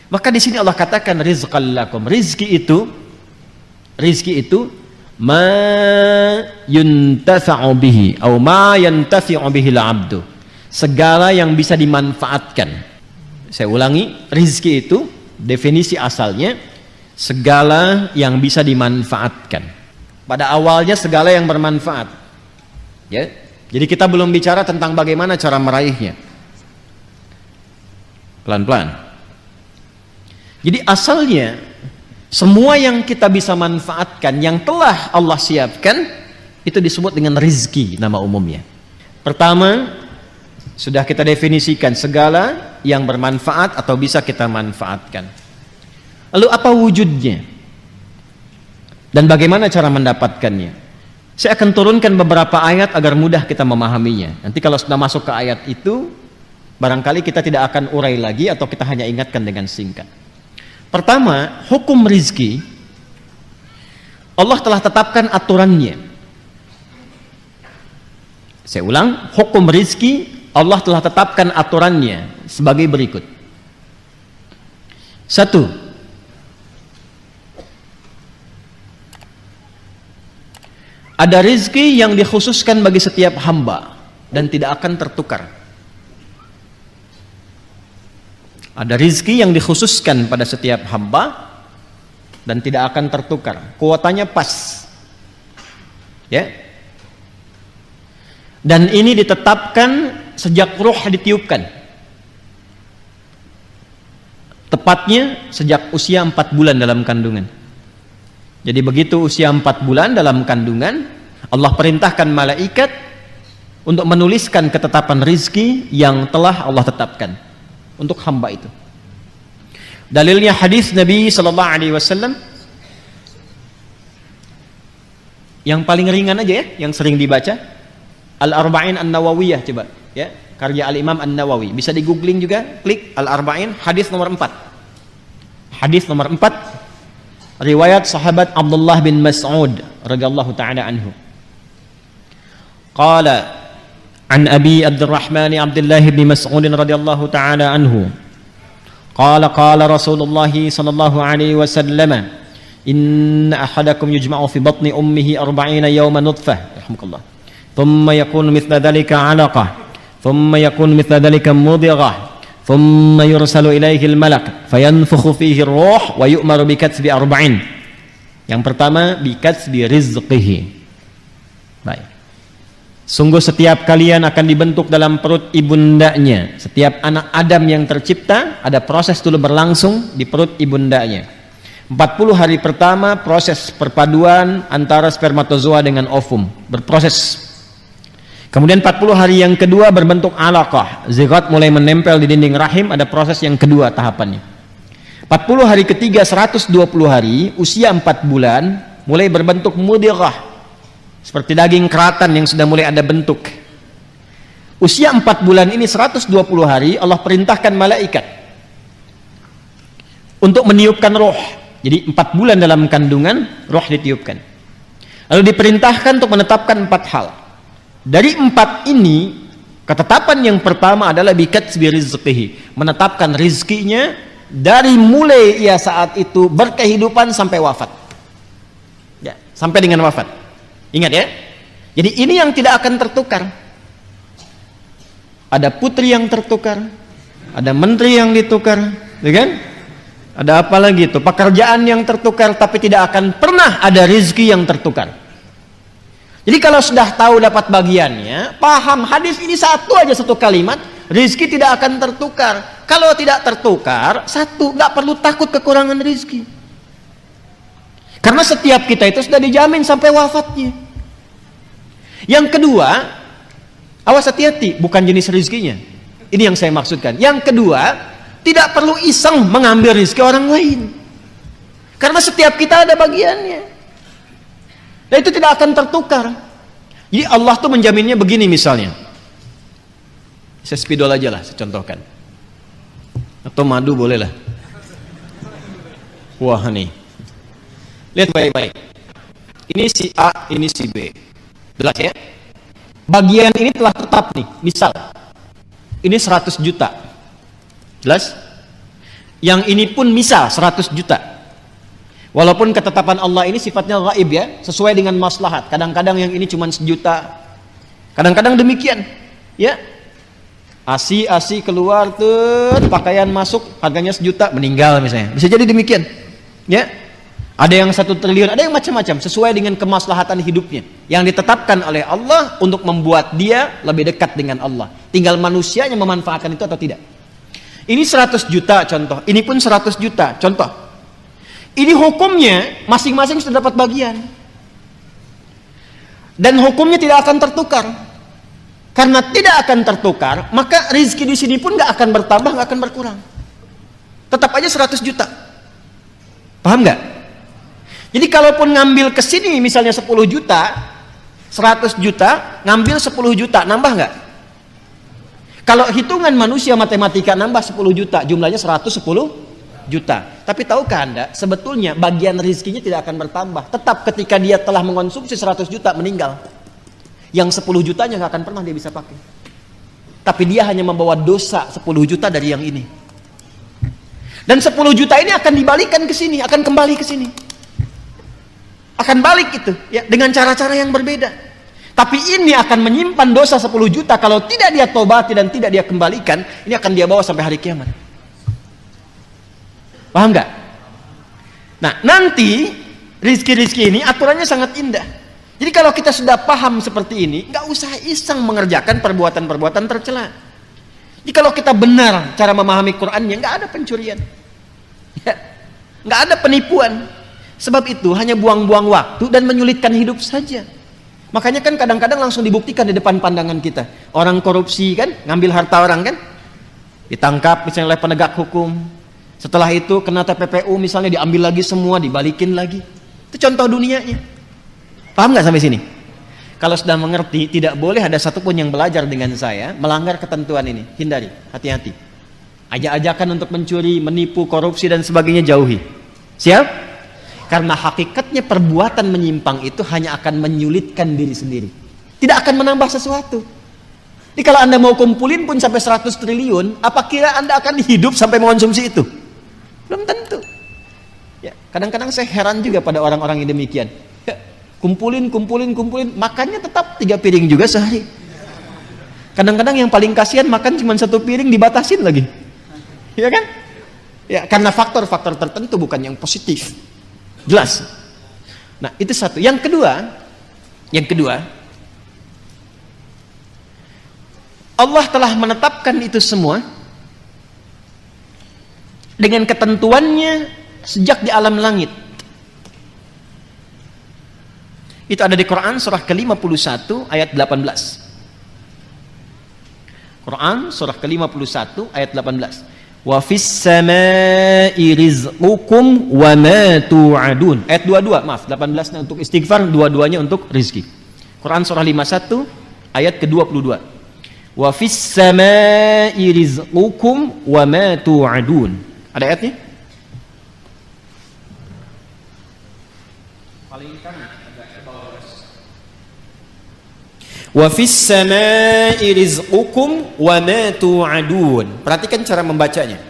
Maka di sini Allah katakan rizqan lakum. Rizki itu ma yuntafa'u bihi atau ma yantafi'u bihi al-'abdu. Segala yang bisa dimanfaatkan. Saya ulangi, rizki itu definisi asalnya segala yang bisa dimanfaatkan. Pada awalnya segala yang bermanfaat. Ya. Jadi kita belum bicara tentang bagaimana cara meraihnya. Pelan-pelan. Jadi asalnya semua yang kita bisa manfaatkan yang telah Allah siapkan itu disebut dengan rizki nama umumnya. Pertama, sudah kita definisikan segala yang bermanfaat atau bisa kita manfaatkan. Lalu apa wujudnya? Dan bagaimana cara mendapatkannya? Saya akan turunkan beberapa ayat agar mudah kita memahaminya. Nanti kalau sudah masuk ke ayat itu, barangkali kita tidak akan urai lagi atau kita hanya ingatkan dengan singkat. Pertama, hukum rizki Allah telah tetapkan aturannya. Saya ulang, hukum rizki Allah telah tetapkan aturannya sebagai berikut. 1. Ada rizki yang dikhususkan bagi setiap hamba dan tidak akan tertukar. Ada rizki yang dikhususkan pada setiap hamba dan tidak akan tertukar. Kuotanya pas. Ya. Dan ini ditetapkan sejak ruh ditiupkan. Tepatnya sejak usia 4 bulan dalam kandungan. Jadi begitu usia 4 bulan dalam kandungan, Allah perintahkan malaikat untuk menuliskan ketetapan rizki yang telah Allah tetapkan untuk hamba itu. Dalilnya hadis Nabi sallallahu alaihi wasallam yang paling ringan aja ya, yang sering dibaca, Al-Arba'in An-Nawawiyah, coba ya, karya Al-Imam An-Nawawi. Bisa di googling juga, klik Al-Arba'in, hadis nomor 4. Hadis nomor 4 riwayat sahabat Abdullah bin Mas'ud radhiyallahu taala anhu. Qala عن أبي عبد الرحمن عبد الله بن مسعود رضي الله تعالى عنه قال قال رسول الله صلى الله عليه وسلم إن أحدكم يجمع في بطن أمه 40 يوما نطفة رحمك الله ثم يكون مثل ذلك علقة ثم يكون مثل ذلك مضغة ثم يرسل إليه الملك فينفخ فيه الروح ويؤمر بكتب 40. Yang pertama bikatbi rizqihi. Baik. Sungguh setiap kalian akan dibentuk dalam perut ibundanya. Setiap anak Adam yang tercipta ada proses dulu berlangsung di perut ibundanya. 40 hari pertama proses perpaduan antara spermatozoa dengan ovum berproses. Kemudian 40 hari yang kedua berbentuk alaqah, zigot mulai menempel di dinding rahim, ada proses yang kedua tahapannya. 40 hari ketiga 120 hari usia 4 bulan mulai berbentuk mudghah, seperti daging keratan yang sudah mulai ada bentuk. Usia 4 bulan ini 120 hari Allah perintahkan malaikat untuk meniupkan roh. Jadi 4 bulan dalam kandungan roh ditiupkan. Lalu diperintahkan untuk menetapkan 4 hal. Dari 4 ini ketetapan yang pertama adalah bikatbi rizqihi, menetapkan rizkinya dari mulai ia saat itu berkehidupan sampai wafat. Ya, sampai dengan wafat. Ingat ya, jadi ini yang tidak akan tertukar. Ada putri yang tertukar, ada menteri yang ditukar, ya kan? Ada apa lagi itu? Pekerjaan yang tertukar, tapi tidak akan pernah ada rizki yang tertukar. Jadi kalau sudah tahu dapat bagiannya, paham hadis ini satu aja, satu kalimat, rizki tidak akan tertukar. Kalau tidak tertukar, satu, nggak perlu takut kekurangan rizki. Karena setiap kita itu sudah dijamin sampai wafatnya. Yang kedua, awas hati-hati, bukan jenis rizkinya. Ini yang saya maksudkan. Yang kedua, tidak perlu iseng mengambil rizki orang lain. Karena setiap kita ada bagiannya. Dan itu tidak akan tertukar. Jadi Allah tuh menjaminnya begini misalnya. Saya spidol aja lah, saya contohkan. Atau madu boleh lah. Wah nih. Lihat baik-baik. Ini si A, ini si B. Jelas ya? Bagian ini telah tetap nih. Misal, ini 100 juta. Jelas? Yang ini pun misal 100 juta. Walaupun ketetapan Allah ini sifatnya gaib ya, sesuai dengan maslahat. Kadang-kadang yang ini cuma 1 juta. Kadang-kadang demikian. Ya. Asi keluar tuh, pakaian masuk, harganya 1 juta, meninggal misalnya. Bisa jadi demikian. Ya. Ada yang 1 triliun, ada yang macam-macam sesuai dengan kemaslahatan hidupnya yang ditetapkan oleh Allah untuk membuat dia lebih dekat dengan Allah. Tinggal manusianya memanfaatkan itu atau tidak. Ini 100 juta contoh, ini pun 100 juta contoh. Ini hukumnya masing-masing sudah dapat bagian. Dan hukumnya tidak akan tertukar. Karena tidak akan tertukar, maka rezeki di sini pun nggak akan bertambah, nggak akan berkurang. Tetap aja 100 juta. Paham nggak? Jadi kalaupun ngambil ke sini misalnya 10 juta, 100 juta, ngambil 10 juta, nambah nggak? Kalau hitungan manusia matematika nambah 10 juta, jumlahnya 110 juta. Tapi tahukah Anda, sebetulnya bagian rezekinya tidak akan bertambah. Tetap ketika dia telah mengonsumsi 100 juta meninggal. Yang 10 jutanya nggak akan pernah dia bisa pakai. Tapi dia hanya membawa dosa 10 juta dari yang ini. Dan 10 juta ini akan dibalikan ke sini, akan kembali ke sini. Akan balik itu ya dengan cara-cara yang berbeda. Tapi ini akan menyimpan dosa 10 juta kalau tidak dia tobati dan tidak dia kembalikan, ini akan dia bawa sampai hari kiamat. Paham nggak? Nah, nanti rizki-rizki ini aturannya sangat indah. Jadi kalau kita sudah paham seperti ini, nggak usah iseng mengerjakan perbuatan-perbuatan tercela. Jadi kalau kita benar cara memahami Qur'annya, nggak ada pencurian, ya, nggak ada penipuan. Sebab itu hanya buang-buang waktu dan menyulitkan hidup saja. Makanya kan kadang-kadang langsung dibuktikan di depan pandangan kita. Orang korupsi kan, ngambil harta orang kan, ditangkap misalnya oleh penegak hukum. Setelah itu kena TPPU misalnya, diambil lagi semua, dibalikin lagi. Itu contoh dunianya. Paham nggak sampai sini? Kalau sudah mengerti, tidak boleh ada satupun yang belajar dengan saya melanggar ketentuan ini. Hindari, hati-hati. Ajak-ajakan untuk mencuri, menipu, korupsi dan sebagainya jauhi. Siap? Karena hakikatnya perbuatan menyimpang itu hanya akan menyulitkan diri sendiri. Tidak akan menambah sesuatu. Jadi kalau Anda mau kumpulin pun sampai 100 triliun, apa kira Anda akan hidup sampai mengonsumsi itu? Belum tentu. Ya, kadang-kadang saya heran juga pada orang-orang yang demikian. Ya, kumpulin, makannya tetap 3 piring juga sehari. Kadang-kadang yang paling kasihan makan cuma 1 piring dibatasin lagi. Ya kan? Ya, karena faktor-faktor tertentu bukan yang positif. Jelas. Nah, itu satu. Yang kedua, Allah telah menetapkan itu semua dengan ketentuannya sejak di alam langit. Itu ada di Quran surah ke-51 ayat 18. Quran surah ke-51 ayat 18. Wa fis samaa'i rizqukum wa ma tu'adun. Ayat 22, maaf, 18-nya untuk istighfar, 22-nya untuk rizki. Quran surah 51 ayat ke-22. Wa fis samaa'i rizqukum wa ma tu'adun. Ada ayatnya? Paling kanan agak ke bawah. Wa fis samaa'i rizqukum wa ma tu'adun. Perhatikan cara membacanya.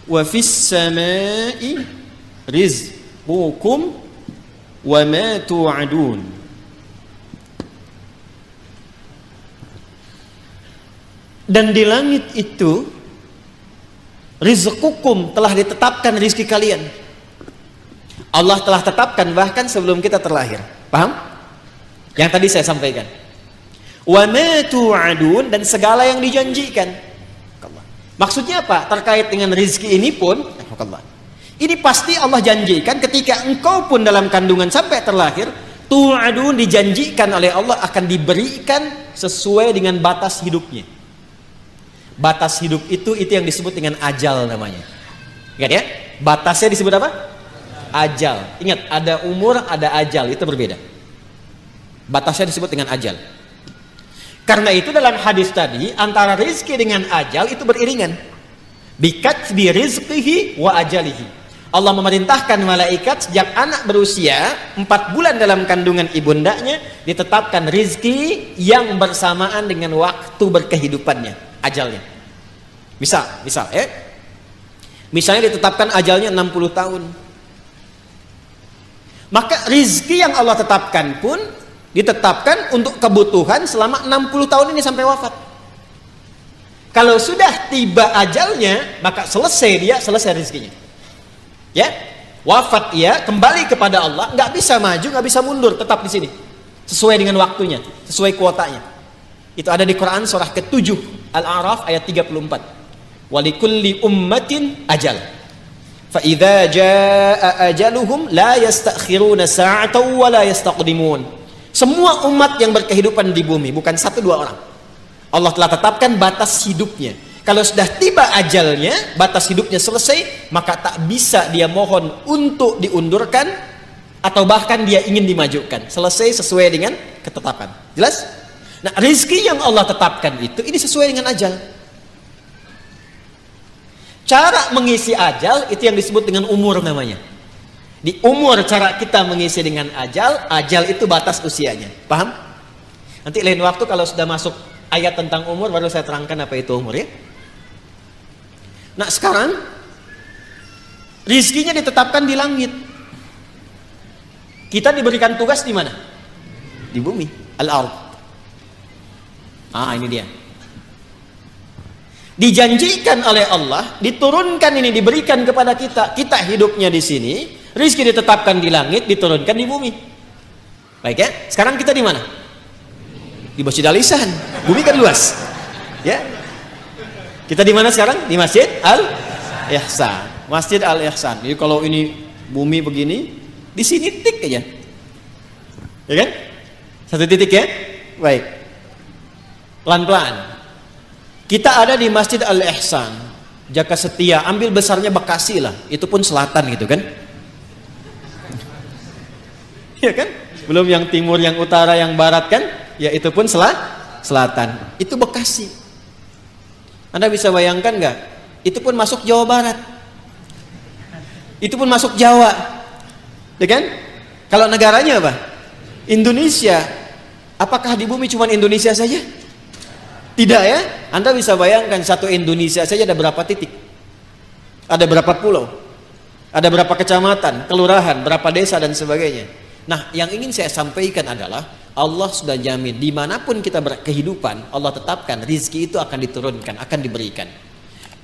Wa fis samaa'i rizqukum wa ma tu'adun. Dan di langit itu rizqukum, telah ditetapkan rizki kalian. Allah telah tetapkan bahkan sebelum kita terlahir. Paham? Yang tadi saya sampaikan. Wa ma tu'adun, dan segala yang dijanjikan. Maksudnya apa? Terkait dengan rizki ini pun, ini pasti Allah janjikan ketika engkau pun dalam kandungan sampai terlahir, tu'adun, dijanjikan oleh Allah akan diberikan sesuai dengan batas hidupnya. Batas hidup itu yang disebut dengan ajal namanya. Ingat ya? Batasnya disebut apa? Ajal. Ingat, ada umur, ada ajal, itu berbeda. Batasnya disebut dengan ajal. Karena itu dalam hadis tadi, antara rizki dengan ajal itu beriringan. Bikatbi rizqihi wa ajalihi. Allah memerintahkan malaikat sejak anak berusia 4 bulan dalam kandungan ibundanya, ditetapkan rizki yang bersamaan dengan waktu berkehidupannya, ajalnya. Misal ya. Misalnya ditetapkan ajalnya 60 tahun. Maka rizki yang Allah tetapkan pun ditetapkan untuk kebutuhan selama 60 tahun ini sampai wafat. Kalau sudah tiba ajalnya, maka selesai rizkinya. Ya, wafat ia, kembali kepada Allah, nggak bisa maju, nggak bisa mundur, tetap di sini. Sesuai dengan waktunya, sesuai kuotanya. Itu ada di Quran surah ke-7 Al-A'raf ayat 34. Walikulli ummatin ajal. Fa idza jaa ajaluhum la yastakhiruna sa'atan wa la yastaqdimun. Semua umat yang berkehidupan di bumi, bukan 1-2 orang. Allah telah tetapkan batas hidupnya. Kalau sudah tiba ajalnya, batas hidupnya selesai, maka tak bisa dia mohon untuk diundurkan atau bahkan dia ingin dimajukan. Selesai sesuai dengan ketetapan. Jelas? Nah, rizki yang Allah tetapkan itu, ini sesuai dengan ajal. Cara mengisi ajal, itu yang disebut dengan umur namanya. Di umur cara kita mengisi dengan ajal itu batas usianya. Paham? Nanti lain waktu kalau sudah masuk ayat tentang umur, baru saya terangkan apa itu umur ya. Nah sekarang, rizkinya ditetapkan di langit. Kita diberikan tugas di mana? Di bumi, al-ard. Ini dia. Dijanjikan oleh Allah, diturunkan ini, diberikan kepada kita. Kita hidupnya di sini, rizki ditetapkan di langit, diturunkan di bumi. Baik ya. Sekarang kita di mana? Di Masjid Al-Ihsan. Bumi kan luas. Ya. Kita di mana sekarang? Di Masjid Al-Ihsan. Masjid Al-Ihsan. Jadi kalau ini bumi begini, di sini tik aja. Ya kan? Satu titik ya. Baik. Pelan-pelan. Kita ada di Masjid Al-Ihsan. Jaka Setia, ambil besarnya Bekasi lah. Itu pun selatan gitu kan? Ya kan? Belum yang timur, yang utara, yang barat kan? Ya itu pun selatan. Itu Bekasi. Anda bisa bayangkan nggak? Itu pun masuk Jawa Barat. Itu pun masuk Jawa. Ya kan? Kalau negaranya apa? Indonesia. Apakah di bumi cuma Indonesia saja? Tidak ya? Anda bisa bayangkan satu Indonesia saja ada berapa titik? Ada berapa pulau? Ada berapa kecamatan, kelurahan, berapa desa dan sebagainya. Nah, yang ingin saya sampaikan adalah Allah sudah jamin dimanapun kita berkehidupan, Allah tetapkan rizki itu akan diturunkan, akan diberikan.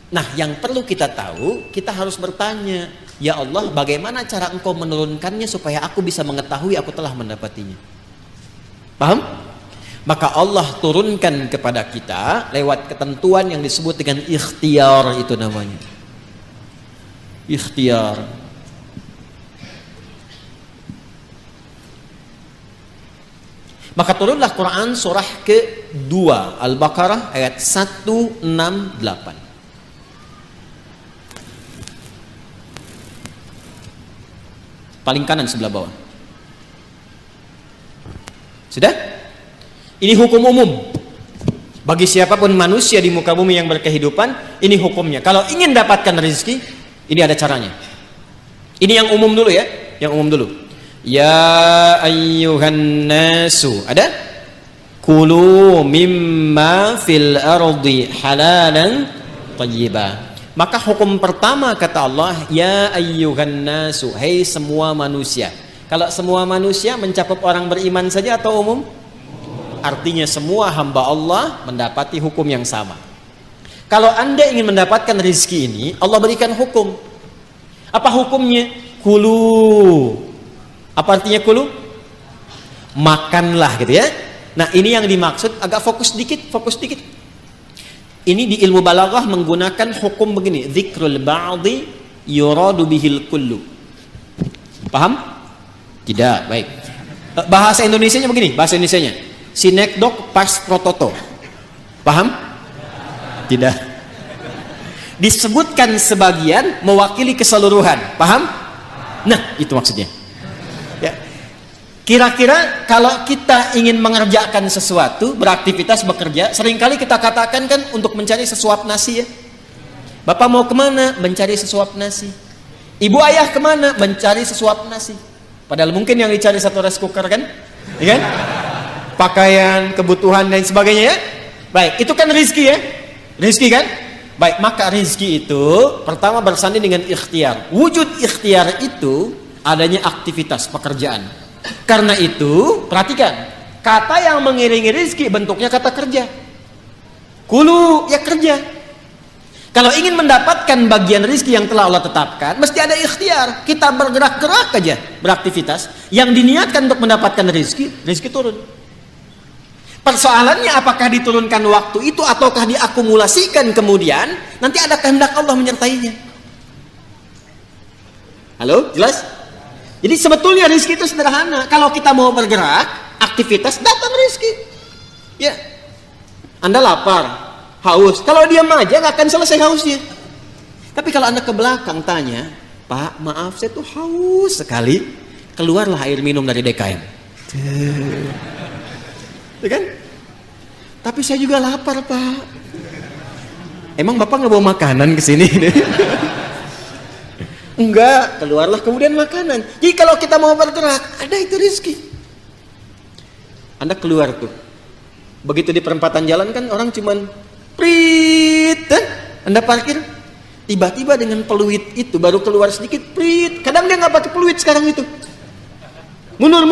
Nah, yang perlu kita tahu, kita harus bertanya, ya Allah, bagaimana cara Engkau menurunkannya supaya aku bisa mengetahui aku telah mendapatinya? Paham? Maka Allah turunkan kepada kita lewat ketentuan yang disebut dengan ikhtiar, itu namanya. Ikhtiar. Maka turunlah Quran surah ke-2 Al-Baqarah ayat 168. Paling kanan sebelah bawah. Sudah? Ini hukum umum. Bagi siapapun manusia di muka bumi yang berkehidupan, ini hukumnya. Kalau ingin dapatkan rezeki, ini ada caranya. Ini yang umum dulu ya, yang umum dulu. Ya ayyuhan nasu, ada? Kulu mimma fil ardi halalan thayyibah. Maka hukum pertama kata Allah, ya ayyuhan nasu, hai semua manusia. Kalau semua manusia mencakup orang beriman saja atau umum? Artinya semua hamba Allah mendapati hukum yang sama. Kalau Anda ingin mendapatkan rezeki ini, Allah berikan hukum. Apa hukumnya? Kulu. Apa artinya kulu? Makanlah gitu ya. Nah, ini yang dimaksud, agak fokus dikit. Ini di ilmu balaghah menggunakan hukum begini, dzikrul ba'dhi yuradu bihil kullu. Paham? Tidak, baik. Bahasa Indonesianya begini, bahasa Indonesianya. Sinekdok pas prototo. Paham? Tidak. Disebutkan sebagian mewakili keseluruhan. Paham? Nah, itu maksudnya. Ya. Kira-kira kalau kita ingin mengerjakan sesuatu, beraktivitas, bekerja, seringkali kita katakan kan untuk mencari sesuap nasi ya. Bapak mau kemana? Mencari sesuap nasi. Ibu ayah kemana? Mencari sesuap nasi. Padahal mungkin yang dicari satu rice cooker kan? Ya kan? Pakaian, kebutuhan dan sebagainya ya. Baik, itu kan rizki ya. Rizki kan? Baik, maka rizki itu pertama bersanding dengan ikhtiar. Wujud ikhtiar itu adanya aktivitas pekerjaan. Karena itu, perhatikan, kata yang mengiringi rizki bentuknya kata kerja. Kulu, ya kerja. Kalau ingin mendapatkan bagian rizki yang telah Allah tetapkan, mesti ada ikhtiar. Kita bergerak-gerak aja, beraktivitas. Yang diniatkan untuk mendapatkan rizki, rizki turun. Persoalannya apakah diturunkan waktu itu ataukah diakumulasikan kemudian, nanti ada kehendak Allah menyertainya. Halo, jelas? Jadi sebetulnya rizki itu sederhana. Kalau kita mau bergerak, aktivitas, datang rizki. Ya, Anda lapar, haus. Kalau diam aja nggak akan selesai hausnya. Tapi kalau Anda ke belakang tanya, Pak, maaf saya tuh haus sekali. Keluarlah air minum dari DKM. Ya kan? Tapi saya juga lapar, Pak. Emang Bapak nggak bawa makanan ke sini? Enggak, keluarlah kemudian makanan. Jadi kalau kita mau bergerak, ada itu rizki. Anda keluar tuh. Begitu di perempatan jalan kan orang cuman prit, Anda parkir. Tiba-tiba dengan peluit itu baru keluar sedikit, prit. Kadang dia nggak pakai peluit sekarang itu. Mundur,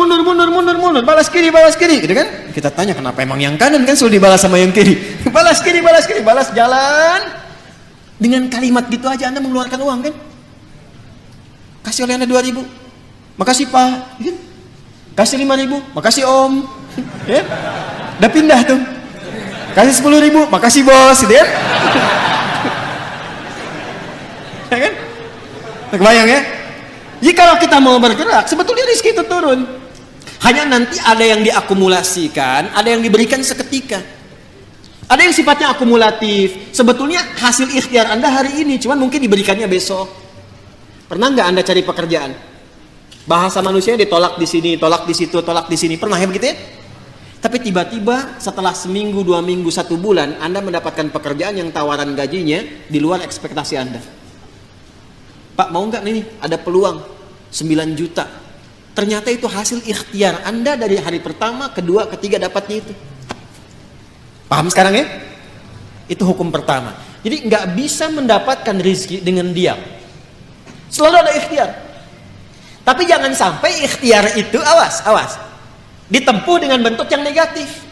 balas kiri, gitu kan? Kita tanya kenapa emang yang kanan kan selalu dibalas sama yang kiri. Balas kiri, balas jalan. Dengan kalimat gitu aja Anda mengeluarkan uang kan? Kasih oleh Anda 2.000. Makasih Pak. Kasih 5.000. Makasih Om. Ya? Udah pindah tuh. Kasih 10.000. Makasih Bos, gitu ya? Ya kan? Kebayang ya? Jadi kalau kita mau bergerak, sebetulnya rizki itu turun. Hanya nanti ada yang diakumulasikan, ada yang diberikan seketika. Ada yang sifatnya akumulatif. Sebetulnya hasil ikhtiar Anda hari ini, cuman mungkin diberikannya besok. Pernah nggak Anda cari pekerjaan? Bahasa manusia ditolak di sini, tolak di situ, tolak di sini. Pernah ya begitu ya? Tapi tiba-tiba setelah seminggu, 2 minggu, 1 bulan, Anda mendapatkan pekerjaan yang tawaran gajinya di luar ekspektasi Anda. Pak, mau nggak nih? Ada peluang 9 juta. Ternyata itu hasil ikhtiar Anda dari hari pertama, kedua, ketiga dapatnya itu. Paham sekarang ya? Itu hukum pertama. Jadi nggak bisa mendapatkan rezeki dengan diam. Selalu ada ikhtiar. Tapi jangan sampai ikhtiar itu, awas, ditempuh dengan bentuk yang negatif.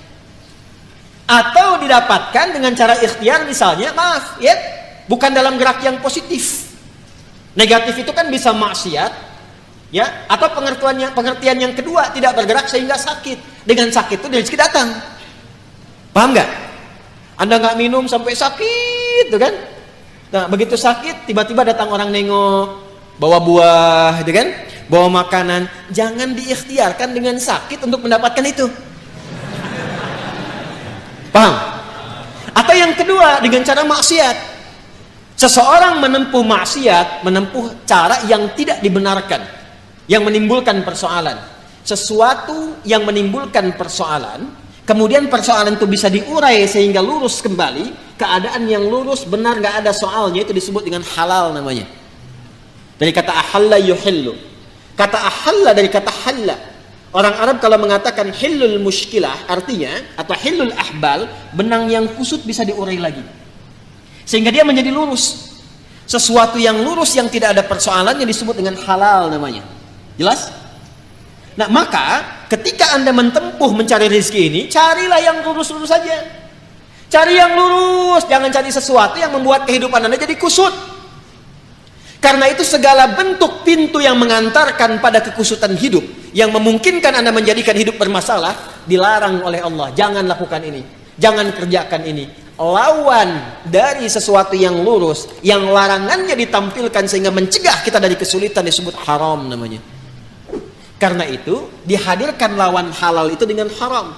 Atau didapatkan dengan cara ikhtiar misalnya, maaf ya, bukan dalam gerak yang positif. Negatif itu kan bisa maksiat, ya, atau pengertian yang kedua tidak bergerak sehingga sakit. Dengan sakit itu rezeki datang. Paham nggak? Anda nggak minum sampai sakit, tuh kan? Nah, begitu sakit, tiba-tiba datang orang nengok, bawa buah, gitu kan? Bawa makanan. Jangan diikhtiarkan dengan sakit untuk mendapatkan itu. Paham? Atau yang kedua dengan cara maksiat. Seseorang menempuh maksiat, menempuh cara yang tidak dibenarkan, yang menimbulkan persoalan. Sesuatu yang menimbulkan persoalan, kemudian persoalan itu bisa diurai sehingga lurus kembali, keadaan yang lurus, benar, gak ada soalnya, itu disebut dengan halal namanya. Dari kata ahalla yuhillu. Kata ahalla dari kata halla. Orang Arab kalau mengatakan hillul mushkilah, artinya, atau hillul ahbal, benang yang kusut bisa diurai lagi. Sehingga dia menjadi lurus. Sesuatu yang lurus yang tidak ada persoalannya disebut dengan halal namanya. Jelas? Nah, maka ketika Anda menempuh mencari rezeki ini, carilah yang lurus-lurus saja. Cari yang lurus, jangan cari sesuatu yang membuat kehidupan Anda jadi kusut. Karena itu segala bentuk pintu yang mengantarkan pada kekusutan hidup, yang memungkinkan Anda menjadikan hidup bermasalah, dilarang oleh Allah. Jangan lakukan ini, jangan kerjakan ini. Lawan dari sesuatu yang lurus, yang larangannya ditampilkan sehingga mencegah kita dari kesulitan, disebut haram namanya. Karena itu dihadirkan lawan halal itu dengan haram.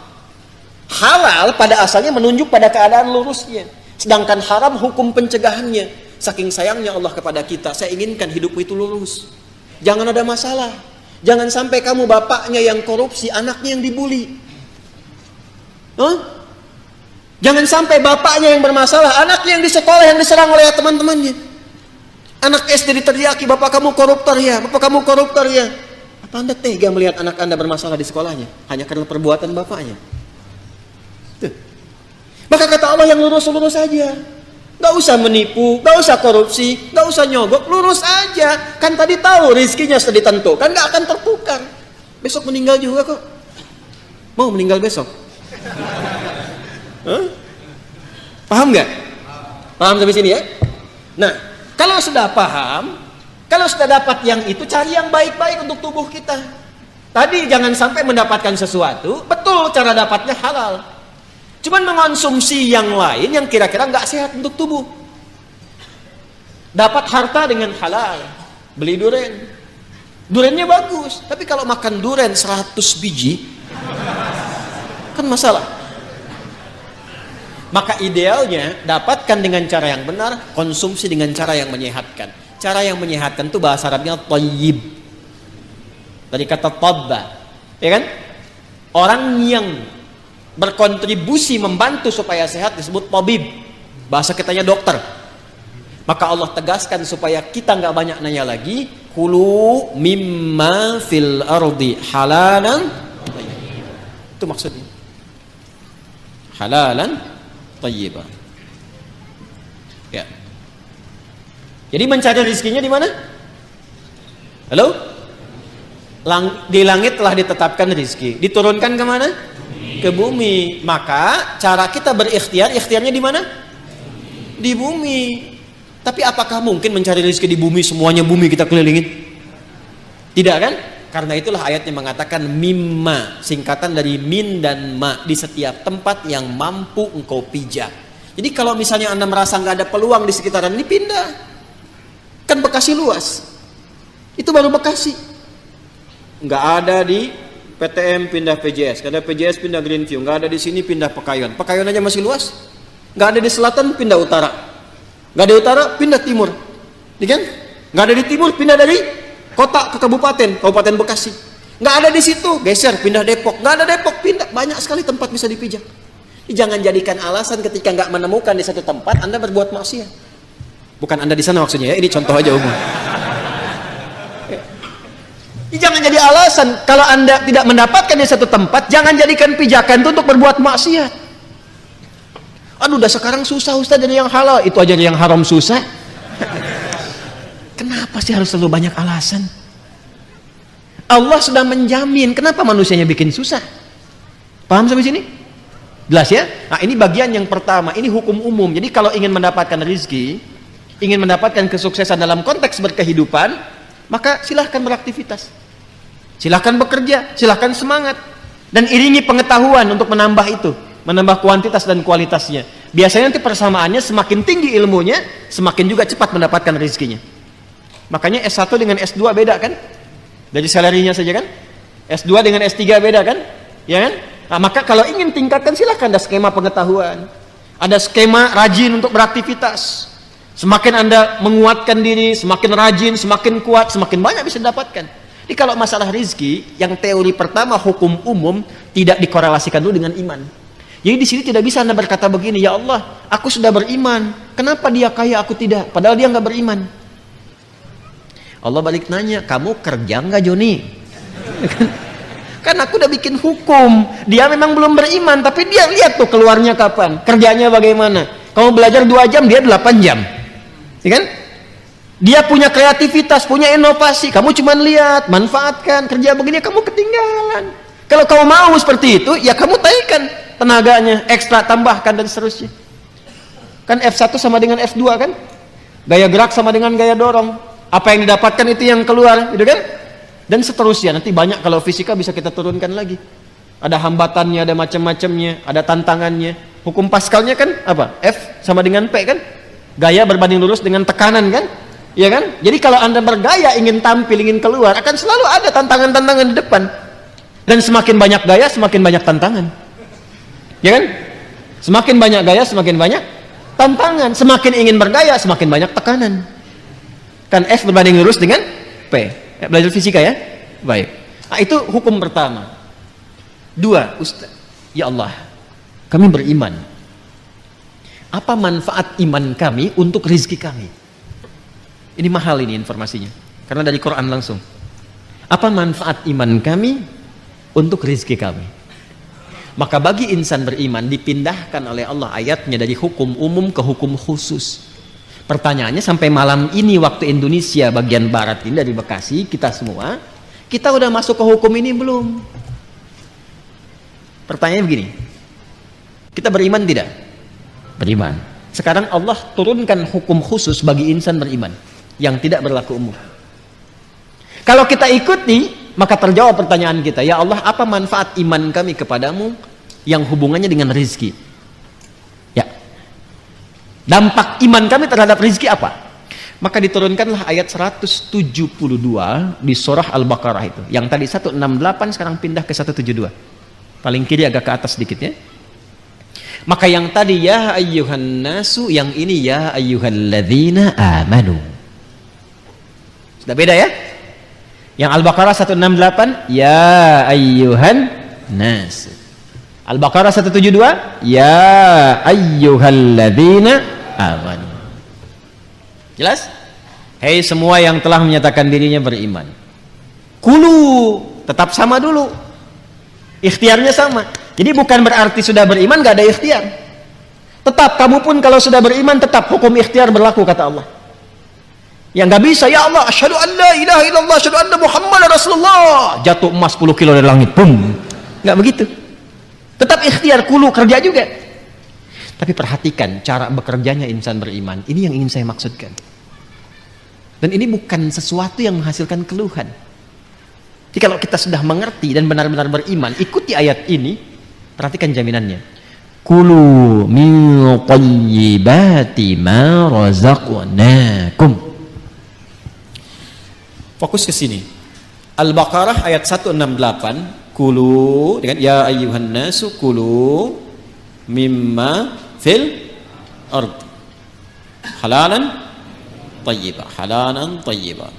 Halal pada asalnya menunjuk pada keadaan lurusnya, sedangkan haram hukum pencegahannya. Saking sayangnya Allah kepada kita, saya inginkan hidupmu itu lurus, jangan ada masalah. Jangan sampai kamu bapaknya yang korupsi, anaknya yang dibully. Jangan sampai bapaknya yang bermasalah, anaknya yang di sekolah yang diserang oleh teman-temannya. Anak SD diteriaki, bapak kamu koruptor ya, bapak kamu koruptor ya. Apa Anda tega melihat anak Anda bermasalah di sekolahnya hanya karena perbuatan bapaknya? Tuh. Maka kata Allah yang lurus-lurus saja. Nggak usah menipu, nggak usah korupsi, nggak usah nyogok, lurus aja. Kan tadi tahu rizkinya sudah ditentukan, nggak akan tertukar. Besok meninggal juga kok. Mau meninggal besok? Hah? Paham nggak? Paham sampai sini ya? Nah, kalau sudah paham, kalau sudah dapat yang itu, cari yang baik-baik untuk tubuh kita. Tadi jangan sampai mendapatkan sesuatu, betul cara dapatnya halal. Cuman mengonsumsi yang lain yang kira-kira nggak sehat untuk tubuh. Dapat harta dengan halal, beli duren. Durennya bagus, tapi kalau makan duren 100 biji, kan masalah. Maka idealnya dapatkan dengan cara yang benar, konsumsi dengan cara yang menyehatkan. Cara yang menyehatkan itu bahasa Arabnya thayyib. Dari kata tabba, ya kan? Orang yang berkontribusi membantu supaya sehat disebut tabib, bahasa kitanya dokter. Maka Allah tegaskan supaya kita nggak banyak nanya lagi, kulu mimma fil ardi halalan thayyiban. Itu maksudnya halalan thayyiban. Ya. Jadi mencari rezekinya di mana? Halo? Di langit telah ditetapkan rezeki, diturunkan ke mana? Ke bumi. Maka cara kita berikhtiar, ikhtiarnya di mana? Di bumi. Tapi apakah mungkin mencari rezeki di bumi, semuanya bumi kita kelilingin? Tidak kan? Karena itulah ayat yang mengatakan mimma, singkatan dari min dan ma, di setiap tempat yang mampu engkau pijak. Jadi kalau misalnya Anda merasa nggak ada peluang di sekitaran ini, pindah. Kan Bekasi luas. Itu baru Bekasi. Nggak ada di PTM pindah PJS, nggak ada PJS pindah Greenview, nggak ada di sini pindah Pekayon. Pekayon aja masih luas. Nggak ada di selatan pindah utara, nggak ada di utara pindah timur, kan? Nggak ada di timur pindah dari kota ke kabupaten, Kabupaten Bekasi. Nggak ada di situ geser pindah Depok, nggak ada Depok pindah. Banyak sekali tempat bisa dipijak. Jangan jadikan alasan ketika nggak menemukan di satu tempat Anda berbuat maksiat. Bukan Anda di sana maksudnya ya, ini contoh aja umum. Jangan jadi alasan kalau Anda tidak mendapatkan di satu tempat, jangan jadikan pijakan itu untuk berbuat maksiat. Aduh, udah sekarang susah Ustaz jadi yang halal, itu aja yang haram susah. Kenapa sih harus selalu banyak alasan? Allah sudah menjamin, kenapa manusianya bikin susah? Paham sampai sini? Jelas ya? Nah, ini bagian yang pertama, ini hukum umum. Jadi kalau ingin mendapatkan rezeki, ingin mendapatkan kesuksesan dalam konteks berkehidupan, maka silahkan beraktivitas, silahkan bekerja, silahkan semangat, dan iringi pengetahuan untuk menambah itu, menambah kuantitas dan kualitasnya. Biasanya nanti persamaannya semakin tinggi ilmunya, semakin juga cepat mendapatkan rezekinya. Makanya S1 dengan S2 beda kan? Dari salarinya saja kan? S2 dengan S3 beda kan? Ya kan? Nah, maka kalau ingin tingkatkan silahkan ada skema pengetahuan, ada skema rajin untuk beraktivitas. Semakin Anda menguatkan diri, semakin rajin, semakin kuat, semakin banyak bisa didapatkan. Jadi kalau masalah rezeki, yang teori pertama hukum umum tidak dikorelasikan dulu dengan iman. Jadi di sini tidak bisa Anda berkata begini, ya Allah, aku sudah beriman, kenapa dia kaya aku tidak? Padahal dia nggak beriman. Allah balik nanya, kamu kerja nggak Joni? Kan aku udah bikin hukum, dia memang belum beriman, tapi dia lihat tuh keluarnya kapan, kerjanya bagaimana. Kamu belajar 2 jam, dia 8 jam. Ya kan? Dia punya kreativitas, punya inovasi, kamu cuma lihat, manfaatkan, kerja begini kamu ketinggalan. Kalau kamu mau seperti itu, ya kamu taikan tenaganya, ekstra tambahkan dan seterusnya. Kan F1 sama dengan F2 kan? Gaya gerak sama dengan gaya dorong. Apa yang didapatkan itu yang keluar, gitu kan? Dan seterusnya. Nanti banyak kalau fisika bisa kita turunkan lagi. Ada hambatannya, ada macam-macamnya, ada tantangannya. Hukum Pascalnya kan apa? F sama dengan P kan? Gaya berbanding lurus dengan tekanan kan? Ya kan? Jadi kalau Anda bergaya ingin tampil, ingin keluar, akan selalu ada tantangan-tantangan di depan. Dan semakin banyak gaya, semakin banyak tantangan. Ya kan? Semakin banyak gaya, semakin banyak tantangan. Semakin ingin bergaya, semakin banyak tekanan. Kan F berbanding lurus dengan P. Ya, belajar fisika ya? Baik. Nah, itu hukum pertama. 2, Ustaz. Ya Allah, kami beriman. Apa manfaat iman kami untuk rezeki kami? Ini mahal ini informasinya, karena dari Quran langsung. Apa manfaat iman kami untuk rezeki kami? Maka bagi insan beriman dipindahkan oleh Allah ayatnya dari hukum umum ke hukum khusus. Pertanyaannya, sampai malam ini waktu Indonesia bagian barat ini dari Bekasi, kita semua, kita udah masuk ke hukum ini belum? Pertanyaannya begini, kita beriman tidak? Beriman. Sekarang Allah turunkan hukum khusus bagi insan beriman yang tidak berlaku umum. Kalau kita ikuti, maka terjawab pertanyaan kita, ya Allah, apa manfaat iman kami kepadamu yang hubungannya dengan rizki? Ya, dampak iman kami terhadap rizki apa? Maka diturunkanlah ayat 172 di surah Al-Baqarah itu. Yang tadi 168 sekarang pindah ke 172. Paling kiri agak ke atas sedikit ya. Maka yang tadi ya ayyuhan nasu, yang ini ya ayyuhalladzina amanu. Sudah beda ya? Yang Al-Baqarah 168 ya ayyuhan nas. Al-Baqarah 172 ya ayyuhalladzina amanu. Jelas? Hei semua yang telah menyatakan dirinya beriman. Kulu tetap sama dulu. Ikhtiarnya sama. Jadi bukan berarti sudah beriman gak ada ikhtiar. Tetap kamu pun kalau sudah beriman tetap hukum ikhtiar berlaku kata Allah. Yang nggak bisa, ya Allah, asyhadu an la ilaha illallah, asyhadu anna Muhammadar Rasulullah. Jatuh emas 10 kilo dari langit, pum. Nggak begitu. Tetap ikhtiar, kulu, kerja juga. Tapi perhatikan cara bekerjanya insan beriman. Ini yang ingin saya maksudkan. Dan ini bukan sesuatu yang menghasilkan keluhan. Jadi kalau kita sudah mengerti dan benar-benar beriman, ikuti ayat ini, perhatikan jaminannya. Kulu min thayyibati ma razaqnakum. Fokus ke sini. Al-Baqarah ayat 168, kulu dengan ya ayyuhan nasu kulu mimma fil ard halalan thayyiba, halalan thayyiba.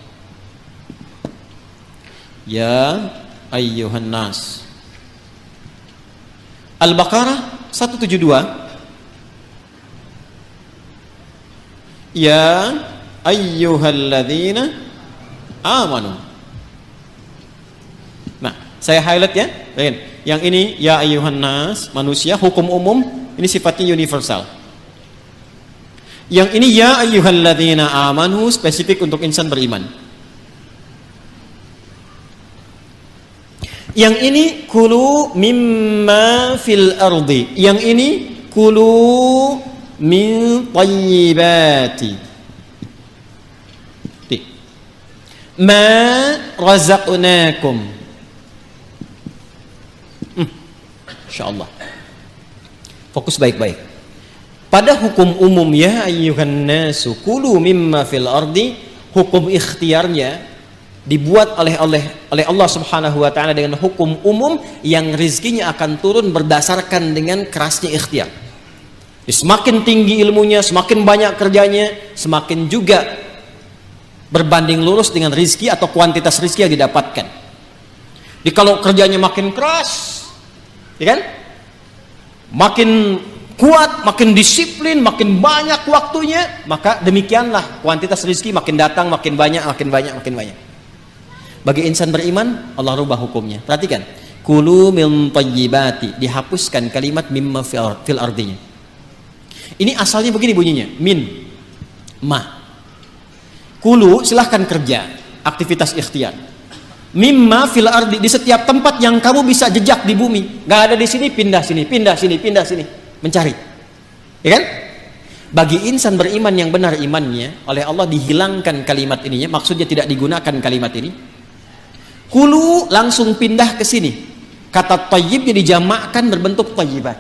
Ya ayyuhan nas. Al-Baqarah 172, ya ayyuhalladzina amanu. Nah, saya highlight ya. Yang ini ya ayyuhan nas, manusia, hukum umum, ini sifatnya universal. Yang ini ya ayyuhalladzina amanu, spesifik untuk insan beriman. Yang ini kulu mimma fil ardi. Yang ini kulu min thayyibati ma razaqnakum. Insyaallah. Fokus baik-baik. Pada hukum umum ya ayyuhan nasu kulu mimma fil ardi, hukum ikhtiarnya dibuat oleh Allah Subhanahu wa taala dengan hukum umum yang rizkinya akan turun berdasarkan dengan kerasnya ikhtiar. Semakin tinggi ilmunya, semakin banyak kerjanya, semakin juga berbanding lurus dengan rizki atau kuantitas rizki yang didapatkan. Jadi kalau kerjanya makin keras, ya kan? Makin kuat, makin disiplin, makin banyak waktunya, maka demikianlah kuantitas rizki makin datang, makin banyak, makin banyak, makin banyak. Bagi insan beriman, Allah rubah hukumnya. Perhatikan, kulu min thayyibati, dihapuskan kalimat mimma fil ardinya. Ini asalnya begini bunyinya, min, ma. Kulu silahkan kerja, aktivitas ikhtiar. Mimma fil ardi, di setiap tempat yang kamu bisa jejak di bumi. Gak ada di sini, pindah sini, pindah sini, pindah sini, mencari. Ya kan? Bagi insan beriman yang benar imannya, oleh Allah dihilangkan kalimat ininya, maksudnya tidak digunakan kalimat ini. Kulu langsung pindah ke sini. Kata thayyibnya dijamakkan berbentuk thayyibat.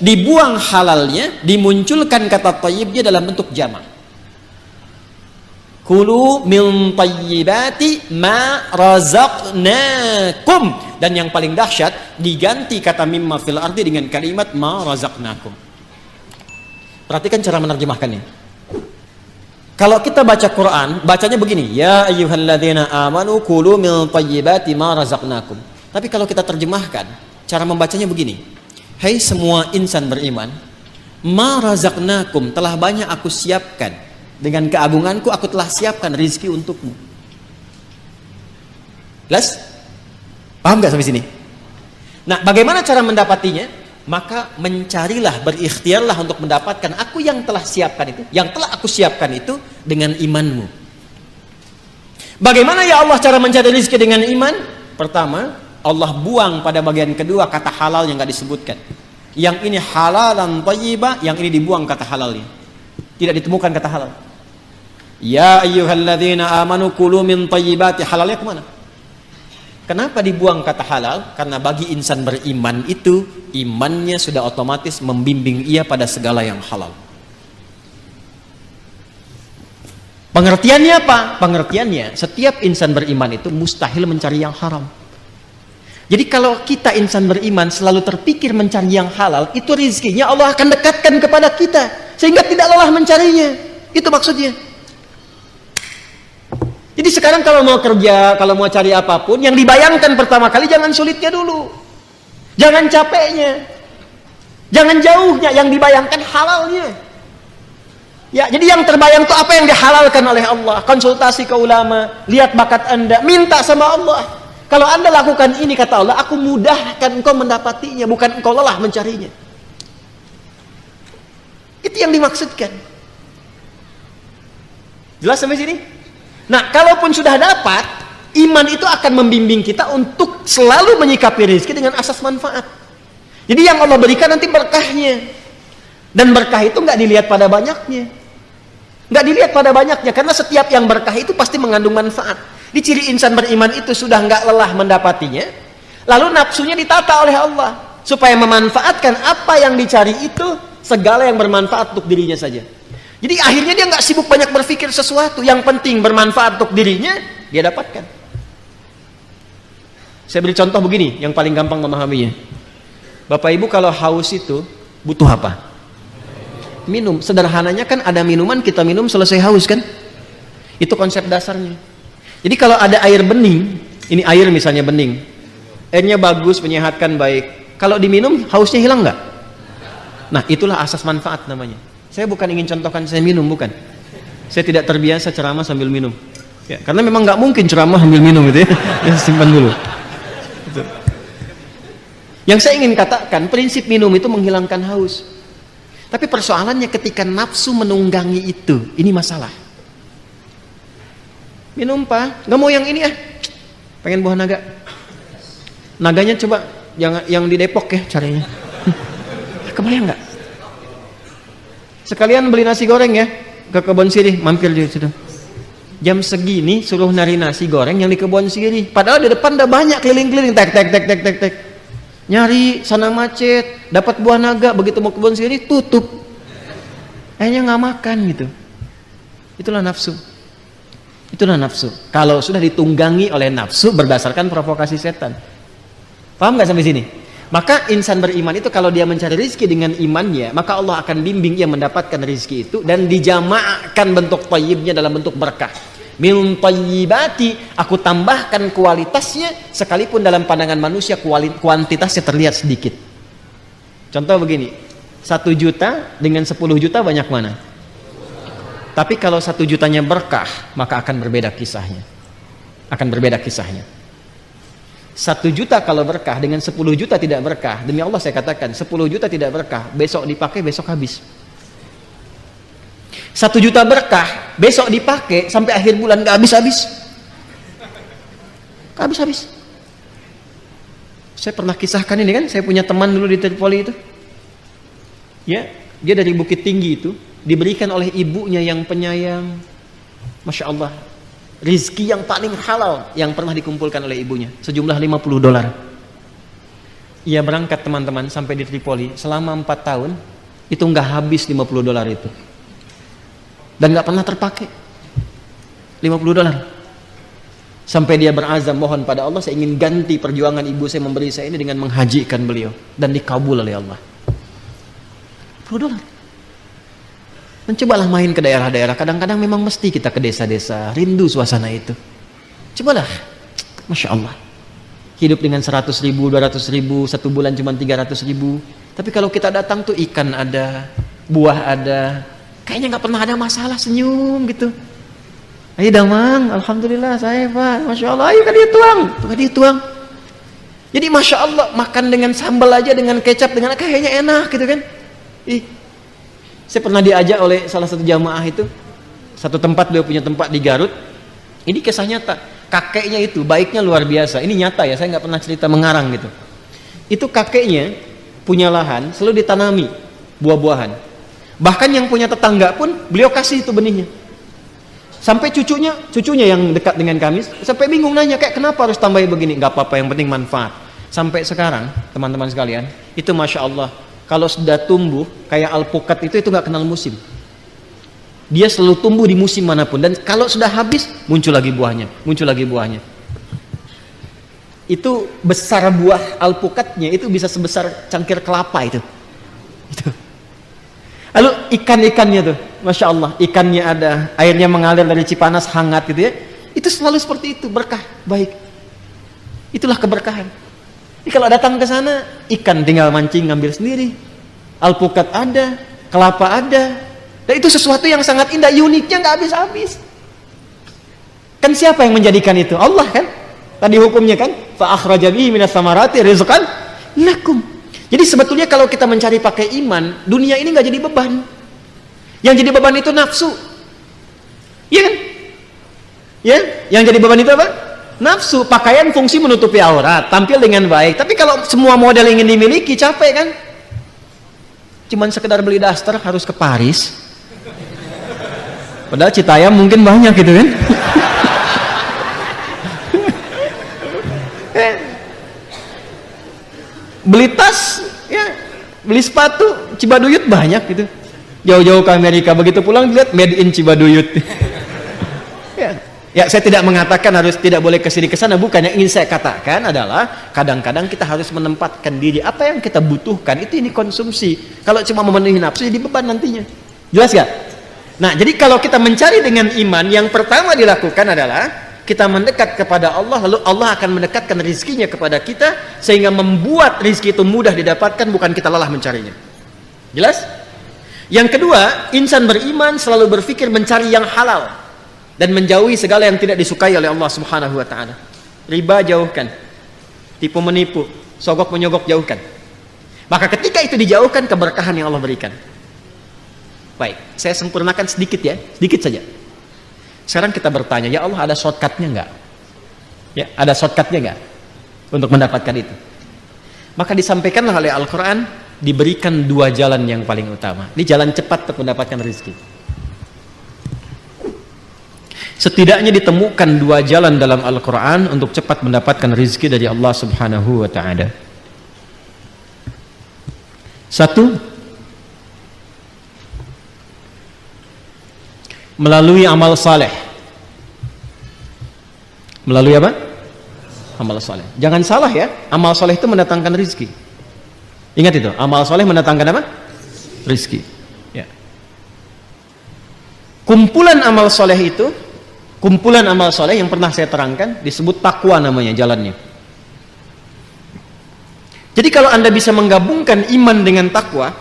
Dibuang halalnya, dimunculkan kata thayyibnya dalam bentuk jamak. Kulu min thayyibati ma razaqnakum. Dan yang paling dahsyat, diganti kata mimma fil ardi dengan kalimat ma razaqnakum. Perhatikan cara menerjemahkannya. Kalau kita baca Quran, bacanya begini, ya ayyuhalladzina amanu kulu min thayyibati ma razaqnakum. Tapi kalau kita terjemahkan, cara membacanya begini. Hai semua insan beriman, ma razaqnakum, telah banyak aku siapkan. Dengan keagunganku aku telah siapkan rizki untukmu. Jelas? Paham gak sampai sini? Nah, bagaimana cara mendapatinya? Maka mencarilah, berikhtiarlah untuk mendapatkan aku yang telah siapkan itu, yang telah aku siapkan itu dengan imanmu. Bagaimana ya Allah cara mencari rezeki dengan iman? Pertama, Allah buang pada bagian kedua kata halal yang nggak disebutkan. Yang ini halalan thayyibah, yang ini dibuang kata halalnya. Tidak ditemukan kata halal. Ya ayyuhalladzina amanu kulu min thayyibati, halalnya kemana? Kenapa dibuang kata halal? Karena bagi insan beriman itu, imannya sudah otomatis membimbing ia pada segala yang halal. Pengertiannya apa? Pengertiannya, setiap insan beriman itu mustahil mencari yang haram. Jadi kalau kita insan beriman selalu terpikir mencari yang halal, itu rezekinya Allah akan dekatkan kepada kita, sehingga tidak lelah mencarinya. Itu maksudnya. Jadi sekarang kalau mau kerja, kalau mau cari apapun, yang dibayangkan pertama kali jangan sulitnya dulu. Jangan capeknya. Jangan jauhnya, yang dibayangkan halalnya. Ya, jadi yang terbayang itu apa yang dihalalkan oleh Allah. Konsultasi ke ulama, lihat bakat Anda, minta sama Allah. Kalau Anda lakukan ini, kata Allah, aku mudahkan engkau mendapatinya, bukan engkau lelah mencarinya. Itu yang dimaksudkan. Jelas sampai sini? Nah, kalaupun sudah dapat, iman itu akan membimbing kita untuk selalu menyikapi rezeki dengan asas manfaat. Jadi yang Allah berikan nanti berkahnya. Dan berkah itu nggak dilihat pada banyaknya. Nggak dilihat pada banyaknya, karena setiap yang berkah itu pasti mengandung manfaat. Di ciri insan beriman itu sudah nggak lelah mendapatinya, lalu nafsunya ditata oleh Allah supaya memanfaatkan apa yang dicari itu, segala yang bermanfaat untuk dirinya saja. Jadi akhirnya dia nggak sibuk banyak berpikir sesuatu, yang penting bermanfaat untuk dirinya dia dapatkan. Saya beri contoh begini yang paling gampang memahaminya. Bapak Ibu kalau haus itu butuh apa? Minum. Sederhananya kan ada minuman, kita minum selesai haus kan? Itu konsep dasarnya. Jadi kalau ada air bening, ini air misalnya bening, airnya bagus, menyehatkan, baik. Kalau diminum hausnya hilang nggak? Nah, itulah asas manfaat namanya. Saya bukan ingin contohkan saya minum, bukan. Saya tidak terbiasa ceramah sambil minum. Ya, karena memang nggak mungkin ceramah sambil minum itu ya. Ya, simpan dulu. Itu. Yang saya ingin katakan, prinsip minum itu menghilangkan haus. Tapi persoalannya ketika nafsu menunggangi itu, ini masalah. Minum Pak, nggak mau yang ini ya. Pengen buah naga. Naganya coba yang di Depok ya carinya. Kebayang nggak? Sekalian beli nasi goreng ya, ke Kebon Sirih, mampir di situ. Jam segini suruh nari nasi goreng yang di Kebon Sirih. Padahal di depan udah banyak keliling-keliling, tek. Nyari sana macet, dapat buah naga, begitu mau Kebon Sirih tutup. Akhirnya nggak makan gitu. Itulah nafsu. Itulah nafsu. Kalau sudah ditunggangi oleh nafsu berdasarkan provokasi setan. Paham nggak sampai sini? Maka insan beriman itu kalau dia mencari rezeki dengan imannya, maka Allah akan bimbing dia mendapatkan rezeki itu dan dijamaahkan bentuk thayyibnya dalam bentuk berkah. Min thayyibati, aku tambahkan kualitasnya, sekalipun dalam pandangan manusia kuantitasnya terlihat sedikit. Contoh begini, 1 juta dengan 10 juta banyak mana? Tapi kalau 1 jutanya berkah, maka akan berbeda kisahnya. Akan berbeda kisahnya. 1 juta kalau berkah dengan 10 juta tidak berkah, demi Allah saya katakan 10 juta tidak berkah, besok dipakai besok habis. 1 juta berkah, besok dipakai sampai akhir bulan gak habis-habis. Gak habis-habis. Saya pernah kisahkan ini kan, saya punya teman dulu di Tripoli itu. Ya, dia dari Bukit Tinggi itu diberikan oleh ibunya yang penyayang. Masya Allah. Rizki yang paling halal yang pernah dikumpulkan oleh ibunya, sejumlah $50. Ia berangkat teman-teman sampai di Tripoli selama 4 tahun itu nggak habis $50 itu, dan nggak pernah terpakai $50. Sampai dia berazam mohon pada Allah, saya ingin ganti perjuangan ibu saya memberi saya ini dengan menghajikan beliau, dan dikabul oleh Allah. $50. Mencobalah main ke daerah-daerah, kadang-kadang memang mesti kita ke desa-desa, rindu suasana itu. Cobalah, Masya Allah. Hidup dengan 100.000, 200.000, 1 bulan cuma 300.000. Tapi kalau kita datang tuh ikan ada, buah ada, kayaknya nggak pernah ada masalah, senyum gitu. Ayo Damang, Alhamdulillah saya Pak, Masya Allah, ayo kan dia tuang. Jadi Masya Allah, makan dengan sambal aja, dengan kecap, dengan kayaknya enak gitu kan. Saya pernah diajak oleh salah satu jamaah itu, satu tempat, beliau punya tempat di Garut. Ini kisah nyata, kakeknya itu baiknya luar biasa. Ini nyata ya, saya nggak pernah cerita mengarang gitu. Itu kakeknya punya lahan, selalu ditanami buah-buahan. Bahkan yang punya tetangga pun beliau kasih itu benihnya. Sampai cucunya yang dekat dengan kami sampai bingung nanya, kayak kenapa harus tambahin begini? Nggak apa-apa, yang penting manfaat. Sampai sekarang teman-teman sekalian, itu Masya Allah, kalau sudah tumbuh kayak alpukat itu nggak kenal musim. Dia selalu tumbuh di musim manapun, dan kalau sudah habis muncul lagi buahnya. Itu besar buah alpukatnya itu bisa sebesar cangkir kelapa itu. Lalu ikan-ikannya tuh, Masya Allah, ikannya ada, airnya mengalir dari Cipanas hangat gitu ya. Itu selalu seperti itu, berkah, baik. Itulah keberkahan. Jadi kalau datang ke sana, ikan tinggal mancing ngambil sendiri, alpukat ada, kelapa ada, dan itu sesuatu yang sangat indah, uniknya nggak habis-habis. Kan siapa yang menjadikan itu? Allah kan? Tadi hukumnya kan, fa akhraja bihi minas samarati rizqan lakum. Jadi sebetulnya kalau kita mencari pakai iman, dunia ini nggak jadi beban. Yang jadi beban itu nafsu. Iya kan? Ya, yang jadi beban itu apa? Nafsu. Pakaian fungsi menutupi aurat, tampil dengan baik. Tapi kalau semua model ingin dimiliki, capek kan? Cuman sekedar beli daster harus ke Paris. Padahal Citayam mungkin banyak gitu kan? Beli tas, ya, beli sepatu, Cibaduyut banyak gitu. Jauh-jauh ke Amerika, begitu pulang dilihat made in Cibaduyut. Ya, saya tidak mengatakan harus tidak boleh kesini kesana, bukan. Yang ingin saya katakan adalah kadang-kadang kita harus menempatkan diri, apa yang kita butuhkan itu ini konsumsi. Kalau cuma memenuhi nafsu jadi beban nantinya. Jelas gak? Nah, jadi kalau kita mencari dengan iman, yang pertama dilakukan adalah kita mendekat kepada Allah, lalu Allah akan mendekatkan rizkinya kepada kita, sehingga membuat rizki itu mudah didapatkan, bukan kita lelah mencarinya. Jelas? Yang kedua, insan beriman selalu berpikir mencari yang halal dan menjauhi segala yang tidak disukai oleh Allah Subhanahu wa ta'ala. Riba jauhkan, tipu menipu, sogok menyogok jauhkan. Maka ketika itu dijauhkan, keberkahan yang Allah berikan. Baik, saya sempurnakan sedikit ya, sedikit saja. Sekarang kita bertanya, ya Allah, ada shortcutnya nggak? Ya, ada shortcutnya nggak untuk mendapatkan itu? Maka disampaikanlah oleh Al-Quran, diberikan dua jalan yang paling utama. Ini jalan cepat untuk mendapatkan rezeki. Setidaknya ditemukan dua jalan dalam Al-Quran untuk cepat mendapatkan rezeki dari Allah Subhanahu wa ta'ala. Satu, melalui amal saleh. Melalui apa? Amal saleh. Jangan salah ya, amal saleh itu mendatangkan rezeki. Ingat itu, amal saleh mendatangkan apa? Rezeki. Ya. Kumpulan amal saleh itu, kumpulan amal saleh yang pernah saya terangkan disebut takwa namanya jalannya. Jadi kalau Anda bisa menggabungkan iman dengan takwa,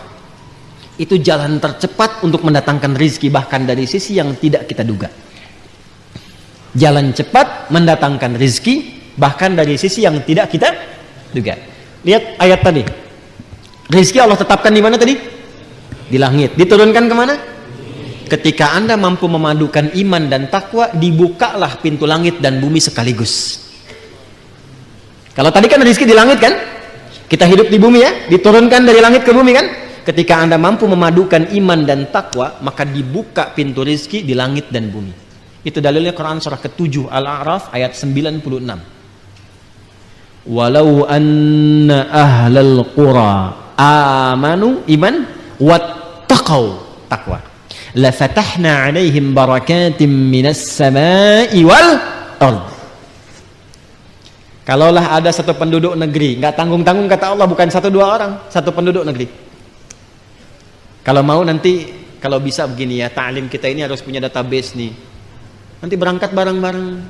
itu jalan tercepat untuk mendatangkan rizki, bahkan dari sisi yang tidak kita duga. Jalan cepat mendatangkan rizki, bahkan dari sisi yang tidak kita duga. Lihat ayat tadi, rizki Allah tetapkan di mana tadi? Di langit. Diturunkan kemana? Ketika Anda mampu memadukan iman dan takwa, dibukalah pintu langit dan bumi sekaligus. Kalau tadi kan rizki di langit kan, kita hidup di bumi ya, diturunkan dari langit ke bumi kan. Ketika Anda mampu memadukan iman dan takwa, maka dibuka pintu rizki di langit dan bumi. Itu dalilnya Quran surah ke-7 Al-A'raf ayat 96. Walau anna ahlal qura amanu iman wattaqau takwa, la fatahna alaihim barakatim minas samai wal ard. Kalaulah ada satu penduduk negeri, nggak tanggung-tanggung kata Allah, bukan satu dua orang, satu penduduk negeri. Kalau mau nanti, kalau bisa begini ya, ta'lim kita ini harus punya database nih. Nanti berangkat bareng-bareng.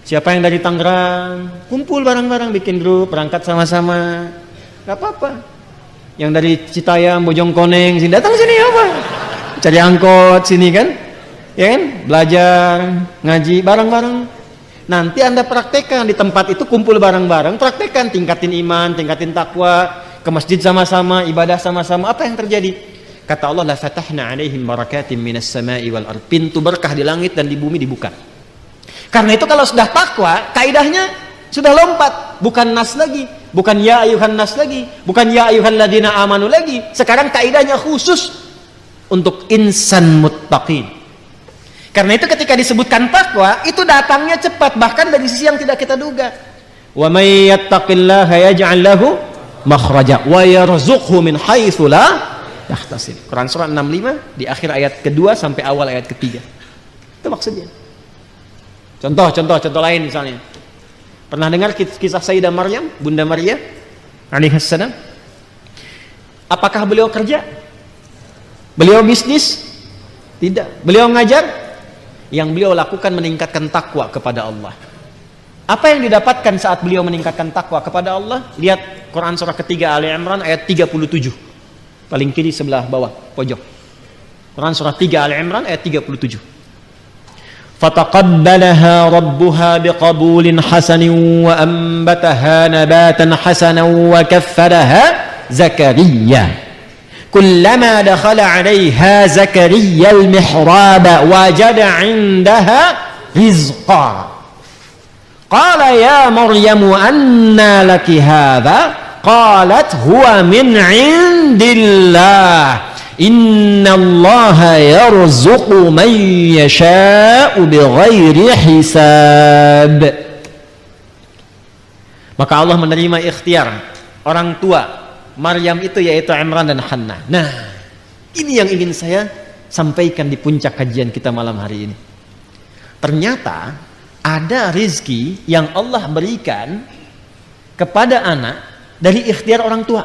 Siapa yang dari Tangerang, kumpul bareng-bareng, bikin grup, berangkat sama-sama. Gak apa-apa. Yang dari Citayam, Bojongkoneng, sini datang sini apa? Cari angkot sini kan? Ya kan? Belajar, ngaji bareng-bareng. Nanti Anda praktekkan di tempat itu, kumpul bareng-bareng, praktekkan, tingkatin iman, tingkatin takwa, ke masjid sama-sama, ibadah sama-sama. Apa yang terjadi? Kata Allah, la fatahna 'alaihim barakatim minas sama'i wal ard. Pintu berkah di langit dan di bumi dibuka. Karena itu kalau sudah takwa, kaidahnya sudah lompat, bukan nas lagi, bukan ya ayuhan nas lagi, bukan ya ayuhan ladina amanu lagi. Sekarang kaidahnya khusus untuk insan muttaqin. Karena itu ketika disebutkan takwa, itu datangnya cepat, bahkan dari sisi yang tidak kita duga. Wa may yattaqillaha yaj'al lahu makhraja wa yarzuqhu min haitsu la yahtasib. Quran surah 65 di akhir ayat kedua sampai awal ayat ketiga. Itu maksudnya. Contoh lain misalnya. Pernah dengar kisah Sayyidah Maryam, Bunda Maria alaihissalam? Apakah beliau kerja? Beliau bisnis? Tidak. Beliau ngajar? Yang beliau lakukan meningkatkan takwa kepada Allah. Apa yang didapatkan saat beliau meningkatkan takwa kepada Allah? Lihat Quran surah ketiga Ali Imran ayat 37. Paling kiri sebelah bawah pojok. Quran surah 3 Ali Imran ayat 37. Fataqabbalaha rabbuha biqabulin hasanin wa anbataha nabatan hasanan wa kaffaraha Zakaria. Kullama dakhala 'alayha Zakaria al-mihrab wajada 'indaha rizqa. Qala ya Maryamu anna laki hadha? Qalat huwa min 'indillah. Innallaha yarzuqu man yasha'u bighairi hisab. Maka Allah menerima ikhtiar orang tua Maryam itu, yaitu Imran dan Hannah. Nah, ini yang ingin saya sampaikan di puncak kajian kita malam hari ini. Ternyata ada rizki yang Allah berikan kepada anak dari ikhtiar orang tua.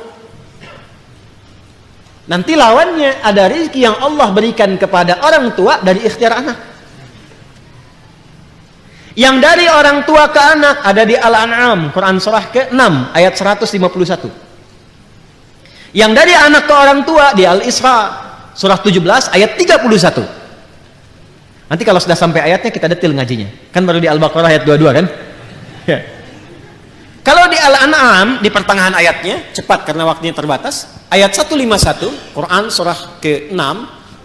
Nanti lawannya ada rizki yang Allah berikan kepada orang tua dari ikhtiar anak. Yang dari orang tua ke anak ada di Al-An'am, Quran surah ke-6 ayat 151. Yang dari anak ke orang tua di Al-Isra surah 17 ayat 31. Nanti kalau sudah sampai ayatnya kita detil ngajinya. Kan baru di Al-Baqarah ayat 22 kan? Ya. Kalau di Al-An'am di pertengahan ayatnya, cepat karena waktunya terbatas, ayat 151, Quran surah ke-6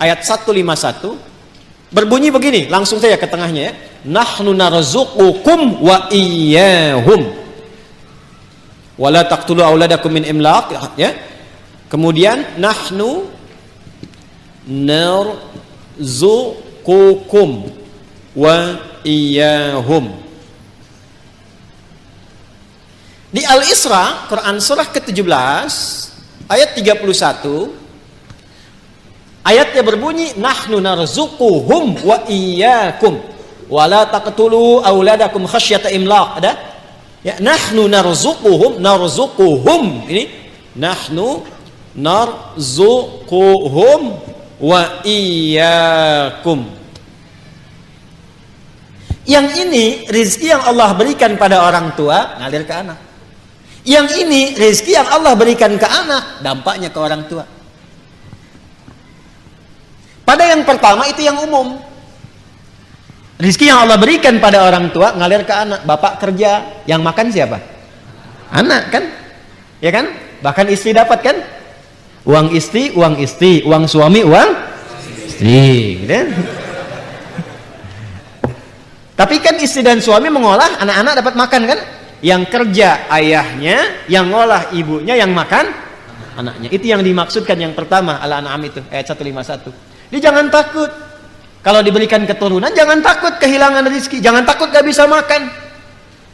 ayat 151 berbunyi begini, langsung saja ke tengahnya ya. Nahnu narzuqukum wa iyyahum. Wala taqtulu auladakum min imlaq, ya. Kemudian nahnu narzuqukum wa iyyahum. Di Al-Isra, Quran surah ke-17 ayat 31, ayatnya berbunyi nahnu narzuquhum wa iyyakum wala taqtulu auladakum khasyata imlaq. Ada? Ya, nahnu narzuquhum ini nahnu narzuquhum wa iyyakum. Yang ini rezeki yang Allah berikan pada orang tua ngalir ke anak. Yang ini rezeki yang Allah berikan ke anak dampaknya ke orang tua. Pada yang pertama itu yang umum. Rezeki yang Allah berikan pada orang tua ngalir ke anak. Bapak kerja, yang makan siapa? Anak kan? Ya kan? Bahkan istri dapat kan? Uang istri, uang suami, uang istri, gitu kan? Tapi kan istri dan suami mengolah, anak-anak dapat makan kan? Yang kerja ayahnya, yang ngolah ibunya, yang makan anaknya. Itu yang dimaksudkan yang pertama Al-An'am itu ayat 151. Jadi jangan takut kalau diberikan keturunan, jangan takut kehilangan rezeki, jangan takut gak bisa makan.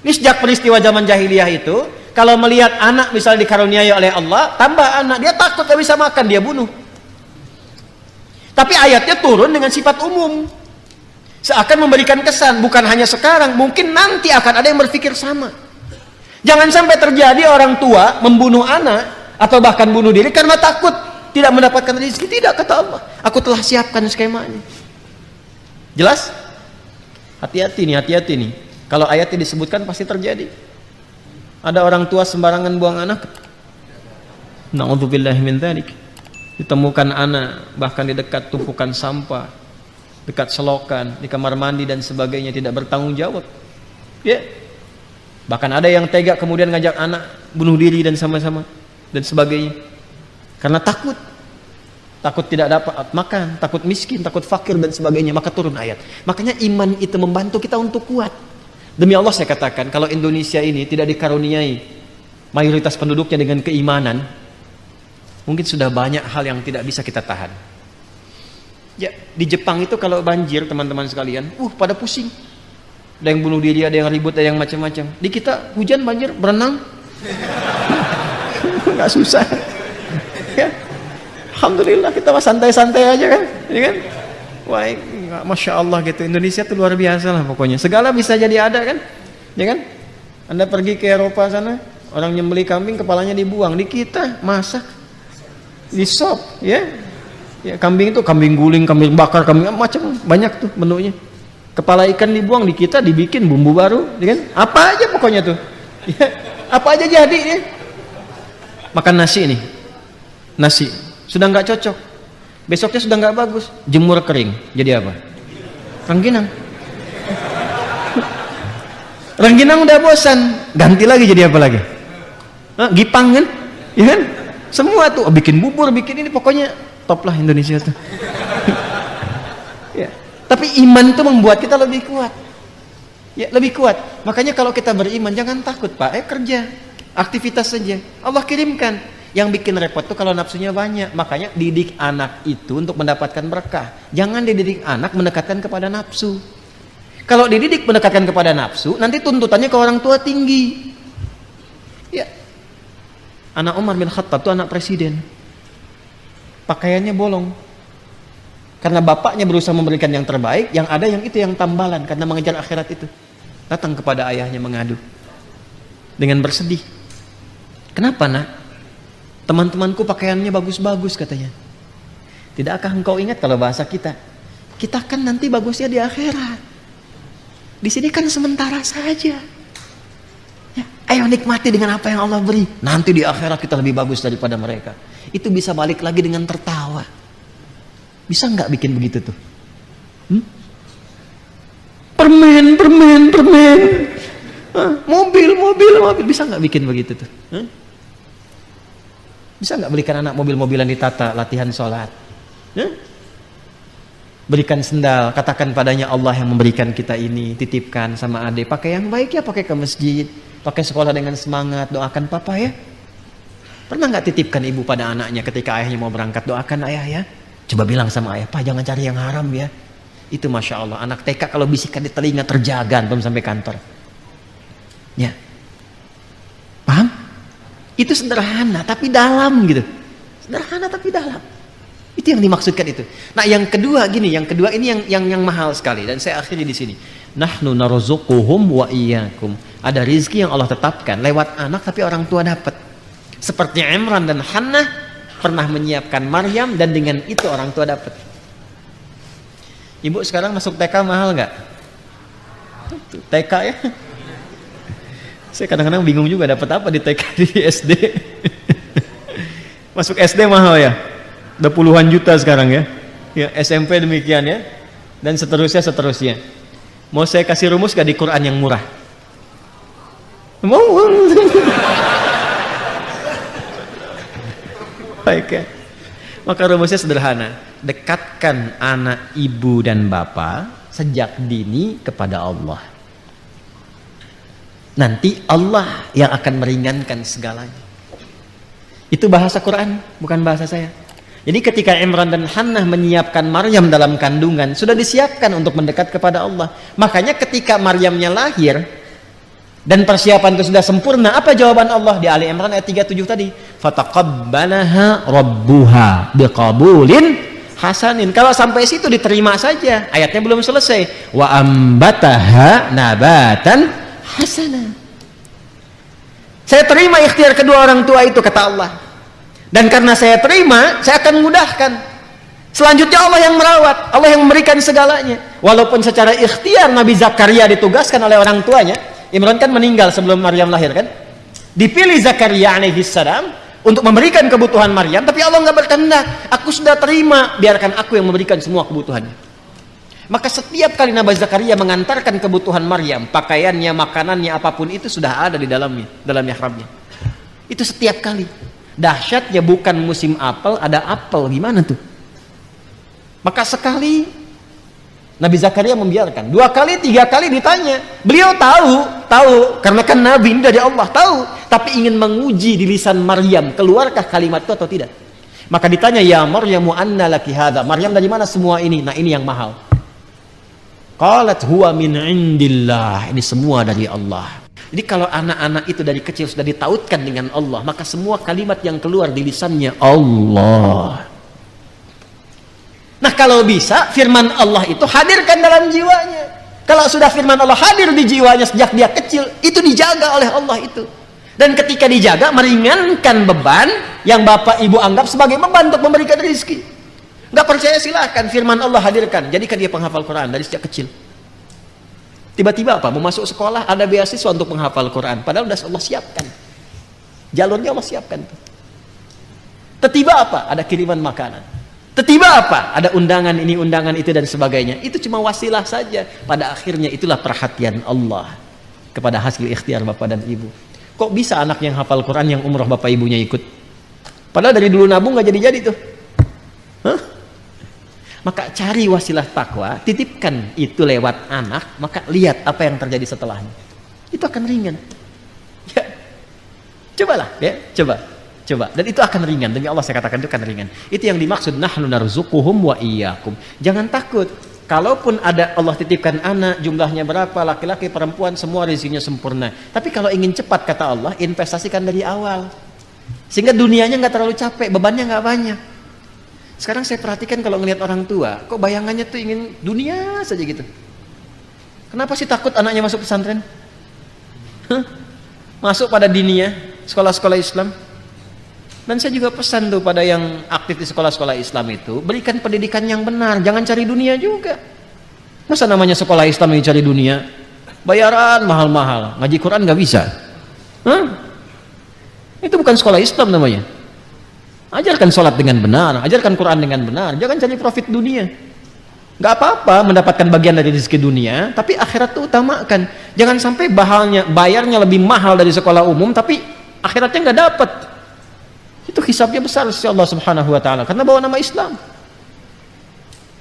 Ini sejak peristiwa zaman jahiliyah itu, kalau melihat anak misalnya dikaruniai oleh Allah, tambah anak, dia takut gak bisa makan, dia bunuh. Tapi ayatnya turun dengan sifat umum, seakan memberikan kesan, bukan hanya sekarang, mungkin nanti akan ada yang berpikir sama. Jangan sampai terjadi orang tua membunuh anak atau bahkan bunuh diri karena takut tidak mendapatkan rezeki. Tidak, kata Allah, aku telah siapkan skemanya. Jelas? Hati-hati nih. Kalau ayatnya disebutkan pasti terjadi. Ada orang tua sembarangan buang anak. Na'udzubillahi min dzalik. Ditemukan anak bahkan di dekat tumpukan sampah, dekat selokan, di kamar mandi dan sebagainya, tidak bertanggung jawab. Ya. Bahkan ada yang tega kemudian ngajak anak bunuh diri dan sama-sama dan sebagainya. Karena takut tidak dapat makan, takut miskin, takut fakir dan sebagainya, maka turun ayat. Makanya iman itu membantu kita untuk kuat. Demi Allah saya katakan, kalau Indonesia ini tidak dikaruniai mayoritas penduduknya dengan keimanan, mungkin sudah banyak hal yang tidak bisa kita tahan. Ya, di Jepang itu kalau banjir teman-teman sekalian, pada pusing. Ada yang bunuh diri, ada yang ribut, ada yang macam-macam. Di kita hujan, banjir, berenang, nggak susah. Ya. Alhamdulillah kita mah santai-santai aja kan, ini kan, wah, masya Allah gitu. Indonesia tuh luar biasa lah pokoknya. Segala bisa jadi ada kan, ya kan? Anda pergi ke Eropa sana, orang nyembeli kambing kepalanya dibuang. Di kita masak, di sop, ya. Ya kambing itu kambing guling, kambing bakar, kambing macam banyak tuh menunya. Kepala ikan dibuang, di kita dibikin bumbu baru, ya kan? Apa aja pokoknya tuh, ya, apa aja jadi ya. Makan nasi nih, nasi. Sudah nggak cocok, besoknya sudah nggak bagus, jemur kering, jadi apa? Rengginang. Rengginang udah bosan, ganti lagi jadi apa lagi? Gipang kan? Ya kan? Semua tuh bikin bubur, bikin ini, pokoknya top lah Indonesia tuh. Ya. Tapi iman tuh membuat kita lebih kuat. Ya, lebih kuat. Makanya kalau kita beriman jangan takut, Pak. Kerja, aktivitas saja. Allah kirimkan. Yang bikin repot tuh kalau nafsunya banyak. Makanya didik anak itu untuk mendapatkan berkah. Jangan dididik anak mendekatkan kepada nafsu. Kalau dididik mendekatkan kepada nafsu, nanti tuntutannya ke orang tua tinggi. Ya. Anak Umar bin Khattab tuh anak presiden. Pakaiannya bolong. Karena bapaknya berusaha memberikan yang terbaik, yang ada yang itu yang tambalan karena mengejar akhirat itu. Datang kepada ayahnya mengadu. Dengan bersedih. Kenapa, Nak? Teman-temanku pakaiannya bagus-bagus katanya. Tidakkah engkau ingat kalau bahasa kita? Kita kan nanti bagusnya di akhirat. Di sini kan sementara saja. Ya, ayo nikmati dengan apa yang Allah beri. Nanti di akhirat kita lebih bagus daripada mereka. Itu bisa balik lagi dengan tertawa. Bisa nggak bikin begitu tuh? Permen. Mobil. Bisa nggak bikin begitu tuh? Bisa nggak belikan anak mobil-mobilan ditata, latihan sholat? Berikan sendal, katakan padanya Allah yang memberikan kita ini, titipkan sama adik. Pakai yang baik ya, pakai ke masjid, pakai sekolah dengan semangat, doakan papa ya. Pernah nggak titipkan ibu pada anaknya ketika ayahnya mau berangkat, doakan ayah ya. Coba bilang sama ayah, Pak jangan cari yang haram ya. Itu Masya Allah, anak TK kalau bisikan di telinga terjaga belum sampai kantor. Ya, paham? Itu sederhana tapi dalam gitu. Sederhana tapi dalam. Itu yang dimaksudkan itu. Nah, yang kedua gini, yang kedua ini yang mahal sekali dan saya akhiri di sini. Nahnu narzuquhum wa iyyakum. Ada rizki yang Allah tetapkan lewat anak tapi orang tua dapat. Seperti Imran dan Hannah pernah menyiapkan Maryam dan dengan itu orang tua dapat. Ibu sekarang masuk TK mahal nggak? TK ya? Saya kadang-kadang bingung juga dapat apa di TK di SD. Masuk SD mahal ya? Udah puluhan juta sekarang ya. Ya SMP demikian ya. Dan seterusnya. Mau saya kasih rumus gak di Quran yang murah? Mau? Baik ya. Maka rumusnya sederhana. Dekatkan anak ibu dan bapak sejak dini kepada Allah. Nanti Allah yang akan meringankan segalanya. Itu bahasa Quran, bukan bahasa saya. Jadi ketika Imran dan Hannah menyiapkan Maryam dalam kandungan, sudah disiapkan untuk mendekat kepada Allah. Makanya ketika Maryamnya lahir dan persiapan itu sudah sempurna, apa jawaban Allah di Ali Imran ayat 37 tadi? Fataqabbalaha rabbuha biqabulin hasanin. Kalau sampai situ diterima saja, ayatnya belum selesai. Wa ambataha nabatan hasanah. Saya terima ikhtiar kedua orang tua itu, kata Allah. Dan karena saya terima, saya akan mudahkan. Selanjutnya Allah yang merawat, Allah yang memberikan segalanya. Walaupun secara ikhtiar Nabi Zakaria ditugaskan oleh orang tuanya. Imran kan meninggal sebelum Maryam lahir kan. Dipilih Zakaria alaihissalam untuk memberikan kebutuhan Maryam, tapi Allah nggak berkehendak. Aku sudah terima, biarkan aku yang memberikan semua kebutuhannya. Maka setiap kali Nabi Zakaria mengantarkan kebutuhan Maryam, pakaiannya, makanannya, apapun itu sudah ada di dalam mihrabnya. Itu setiap kali. Dahsyatnya bukan musim apel, ada apel, gimana tuh? Maka sekali Nabi Zakaria membiarkan, 2 kali, 3 kali ditanya. Beliau tahu, karena kan Nabi ini dari Allah, tahu, tapi ingin menguji di lisan Maryam, keluarkah kalimat itu atau tidak. Maka ditanya, ya Maryamu anna laki hadza, Maryam dari mana semua ini? Nah ini yang mahal. Qalat huwa min indillah, ini semua dari Allah. Jadi kalau anak-anak itu dari kecil sudah ditautkan dengan Allah, maka semua kalimat yang keluar di lisannya Allah. Nah kalau bisa firman Allah itu hadirkan dalam jiwanya. Kalau sudah firman Allah hadir di jiwanya sejak dia kecil, itu dijaga oleh Allah itu. Dan ketika dijaga meringankan beban yang bapak ibu anggap sebagai beban untuk memberikan rezeki. Nggak percaya silahkan, firman Allah hadirkan. Jadikan dia penghafal Quran dari sejak kecil. Tiba-tiba apa? Mau masuk sekolah ada beasiswa untuk menghafal Quran. Padahal sudah Allah siapkan. Jalurnya Allah siapkan. Tiba-tiba apa? Ada kiriman makanan. Tiba-tiba apa? Ada undangan ini, undangan itu dan sebagainya. Itu cuma wasilah saja. Pada akhirnya itulah perhatian Allah kepada hasil ikhtiar bapak dan ibu. Kok bisa anak yang hafal Quran yang umroh bapak ibunya ikut? Padahal dari dulu nabung nggak jadi-jadi tuh. Hah? Maka cari wasilah takwa, titipkan itu lewat anak, maka lihat apa yang terjadi setelahnya. Itu akan ringan. Ya. Cobalah, ya, coba. Dan itu akan ringan. Demi Allah saya katakan itu akan ringan. Itu yang dimaksud nahnu narzuquhum wa iyyakum. Jangan takut. Kalaupun ada Allah titipkan anak, jumlahnya berapa, laki-laki, perempuan, semua rezekinya sempurna. Tapi kalau ingin cepat kata Allah, investasikan dari awal. Sehingga dunianya nggak terlalu capek, bebannya nggak banyak. Sekarang saya perhatikan kalau ngelihat orang tua, kok bayangannya tuh ingin dunia saja gitu. Kenapa sih takut anaknya masuk pesantren? Masuk pada diniyah, sekolah-sekolah Islam. Dan saya juga pesan tuh pada yang aktif di sekolah-sekolah Islam itu, berikan pendidikan yang benar, jangan cari dunia juga. Masa namanya sekolah Islam yang cari dunia? Bayaran mahal-mahal, ngaji Quran nggak bisa. Itu bukan sekolah Islam namanya. Ajarkan sholat dengan benar, ajarkan Quran dengan benar, jangan cari profit dunia. Gak apa-apa mendapatkan bagian dari rezeki dunia, tapi akhirat itu utamakan. Jangan sampai bayarnya lebih mahal dari sekolah umum, tapi akhiratnya gak dapat. Itu hisabnya besar sisi Allah Subhanahu Wa Taala, karena bawa nama Islam.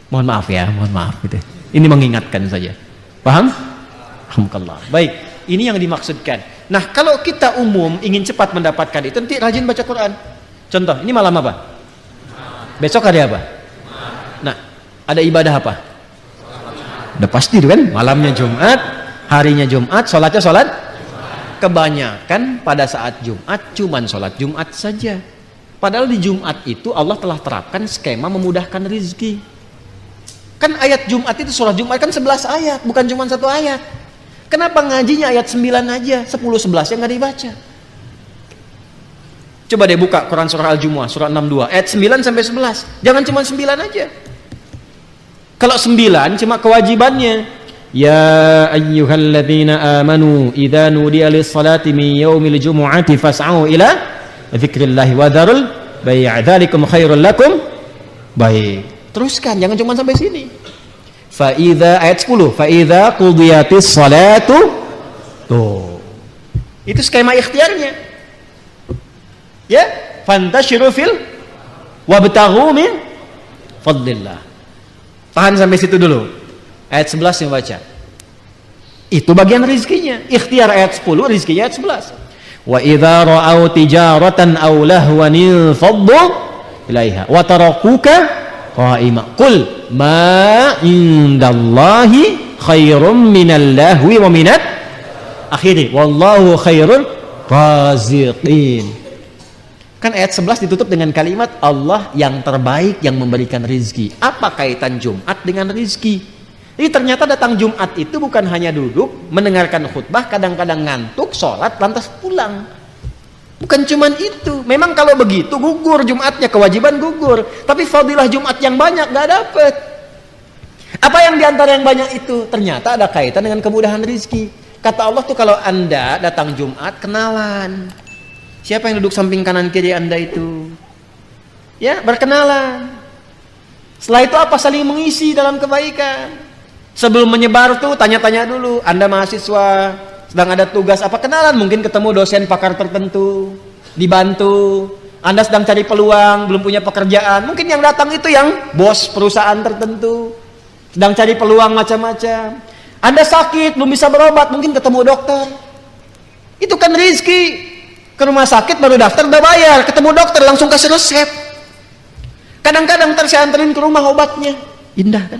Mohon maaf ya, mohon maaf gitu. Ini mengingatkan saja. Paham? Alhamdulillah. Baik, ini yang dimaksudkan. Nah, kalau kita umum ingin cepat mendapatkan itu, nanti rajin baca Quran. Contoh, ini malam apa? Besok hari apa? Nah, ada ibadah apa? Udah pasti itu kan? Malamnya Jumat, harinya Jumat, sholatnya sholat? Kebanyakan pada saat Jumat, cuman sholat Jumat saja. Padahal di Jumat itu Allah telah terapkan skema memudahkan rezeki. Kan ayat Jumat itu, sholat Jumat kan 11 ayat, bukan cuma 1 ayat. Kenapa ngajinya ayat 9 aja, 10-11 yang nggak dibaca? Coba deh buka Quran surah Al-Jumu'ah, surah 62, ayat 9 sampai 11. Jangan cuma 9 aja. Kalau 9 cuma kewajibannya. Ya ayyuhalladzina amanu idza nudiya lis-salati min yaumil jumu'ati fas'au ila dzikrillahi wa dzarul bai' dzalikum khairul lakum. Baik. Teruskan, jangan cuma sampai sini. Fa idza ayat 10, fa idza qudiyatis salatu. Tuh. Itu skema ikhtiarnya. Ya, fantashiru fil wabtaghu min fadlillah. Tahan sampai situ dulu. Ayat 11 yang baca. Itu bagian rezekinya. Ikhtiar ayat 10, rezekinya ayat 11. Wa idza ra'au tijaratan aw lahwan faddu ilaiha wa tarakuka qa'ima. Qul ma indallahi khairum minal lahwi wa minat akhiri. Wallahu khairul raziqin. Kan ayat 11 ditutup dengan kalimat Allah yang terbaik yang memberikan rizki. Apa kaitan Jumat dengan rizki? Jadi ternyata datang Jumat itu bukan hanya duduk, mendengarkan khutbah, kadang-kadang ngantuk, sholat, lantas pulang. Bukan cuman itu. Memang kalau begitu gugur Jumatnya, kewajiban gugur. Tapi fadilah Jumat yang banyak gak dapet. Apa yang diantara yang banyak itu? Ternyata ada kaitan dengan kemudahan rizki. Kata Allah tuh kalau Anda datang Jumat, kenalan. Siapa yang duduk samping kanan kiri Anda itu? Ya, berkenalan. Setelah itu apa? Saling mengisi dalam kebaikan. Sebelum menyebar tuh tanya-tanya dulu, Anda mahasiswa sedang ada tugas apa, kenalan, mungkin ketemu dosen pakar tertentu, dibantu. Anda sedang cari peluang, belum punya pekerjaan, mungkin yang datang itu yang bos perusahaan tertentu, sedang cari peluang macam-macam. Anda sakit, belum bisa berobat, mungkin ketemu dokter. Itu kan rezeki. Ke rumah sakit baru daftar udah bayar, ketemu dokter langsung kasih resep. Kadang-kadang saya anterin ke rumah obatnya. Indah kan?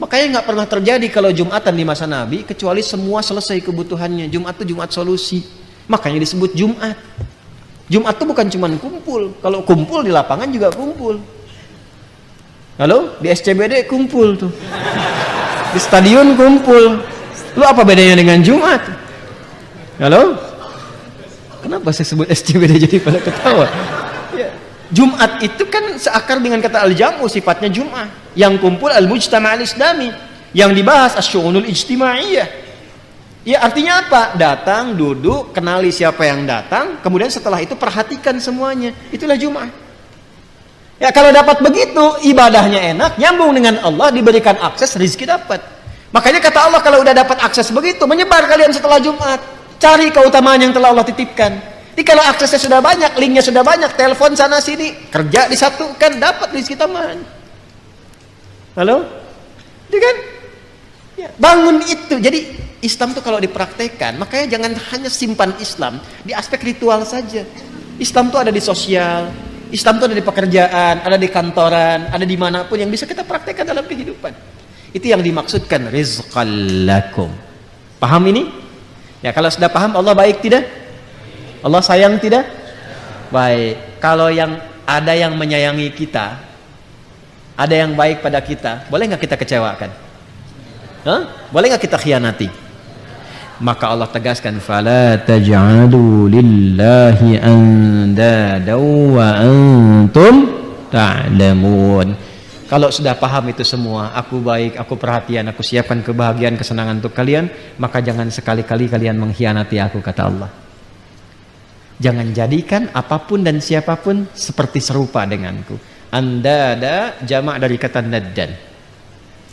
Makanya nggak pernah terjadi kalau Jumatan di masa Nabi kecuali semua selesai kebutuhannya. Jumat itu Jumat solusi. Makanya disebut Jumat. Jumat itu bukan cuma kumpul. Kalau kumpul di lapangan juga kumpul. Halo? Di SCBD kumpul tuh. Di stadion kumpul. Lu apa bedanya dengan Jumat? Halo? Kenapa saya sebut SCBD jadi pada ketawa? Ya. Jumat itu kan seakar dengan kata al-jam'u, sifatnya Jum'ah. Yang kumpul al-mujtama' al-islami. Yang dibahas as-syu'unul ijtimaiyah. Ya artinya apa? Datang, duduk, kenali siapa yang datang, kemudian setelah itu perhatikan semuanya. Itulah Jum'ah. Ya kalau dapat begitu, ibadahnya enak, nyambung dengan Allah, diberikan akses, rezeki dapat. Makanya kata Allah kalau udah dapat akses begitu, menyebar kalian setelah Jumat. Cari keutamaan yang telah Allah titipkan. Jadi kalau aksesnya sudah banyak, linknya sudah banyak, telepon sana sini, kerja disatukan, dapat rezeki tambahan. Halo? Itu kan? Ya, bangun itu. Jadi Islam tuh kalau dipraktekkan, makanya jangan hanya simpan Islam di aspek ritual saja. Islam tuh ada di sosial, Islam tuh ada di pekerjaan, ada di kantoran, ada dimanapun yang bisa kita praktekkan dalam kehidupan. Itu yang dimaksudkan rizqal lakum. Paham ini? Ya kalau sudah paham, Allah baik tidak? Allah sayang tidak? Baik. Kalau yang ada yang menyayangi kita, ada yang baik pada kita, boleh nggak kita kecewakan? Hah? Boleh nggak kita khianati? Maka Allah tegaskan, fala taj'alu lillahi andada wa antum ta'lamun. Kalau sudah paham itu semua, aku baik, aku perhatian, aku siapkan kebahagiaan, kesenangan untuk kalian, maka jangan sekali-kali kalian mengkhianati aku, kata Allah. Jangan jadikan apapun dan siapapun seperti serupa denganku. Andada jamak dari kata naddan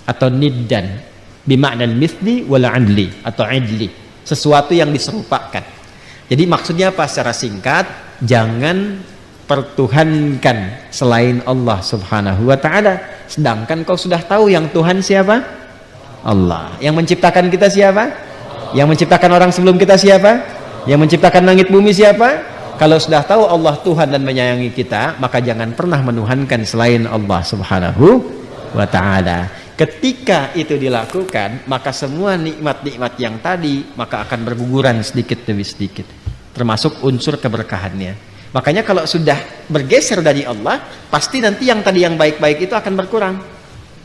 atau niddan, bimakna al-mithli wal adli atau idli, sesuatu yang diserupakan. Jadi maksudnya apa secara singkat? Jangan pertuhankan selain Allah Subhanahu wa taala. Sedangkan kau sudah tahu yang Tuhan siapa? Allah. Yang menciptakan kita siapa? Yang menciptakan orang sebelum kita siapa? Yang menciptakan langit bumi siapa? Kalau sudah tahu Allah Tuhan dan menyayangi kita, maka jangan pernah menuhankan selain Allah Subhanahu wa taala. Ketika itu dilakukan, maka semua nikmat-nikmat yang tadi maka akan berguguran sedikit demi sedikit, termasuk unsur keberkahannya. Makanya kalau sudah bergeser dari Allah, pasti nanti yang tadi yang baik-baik itu akan berkurang.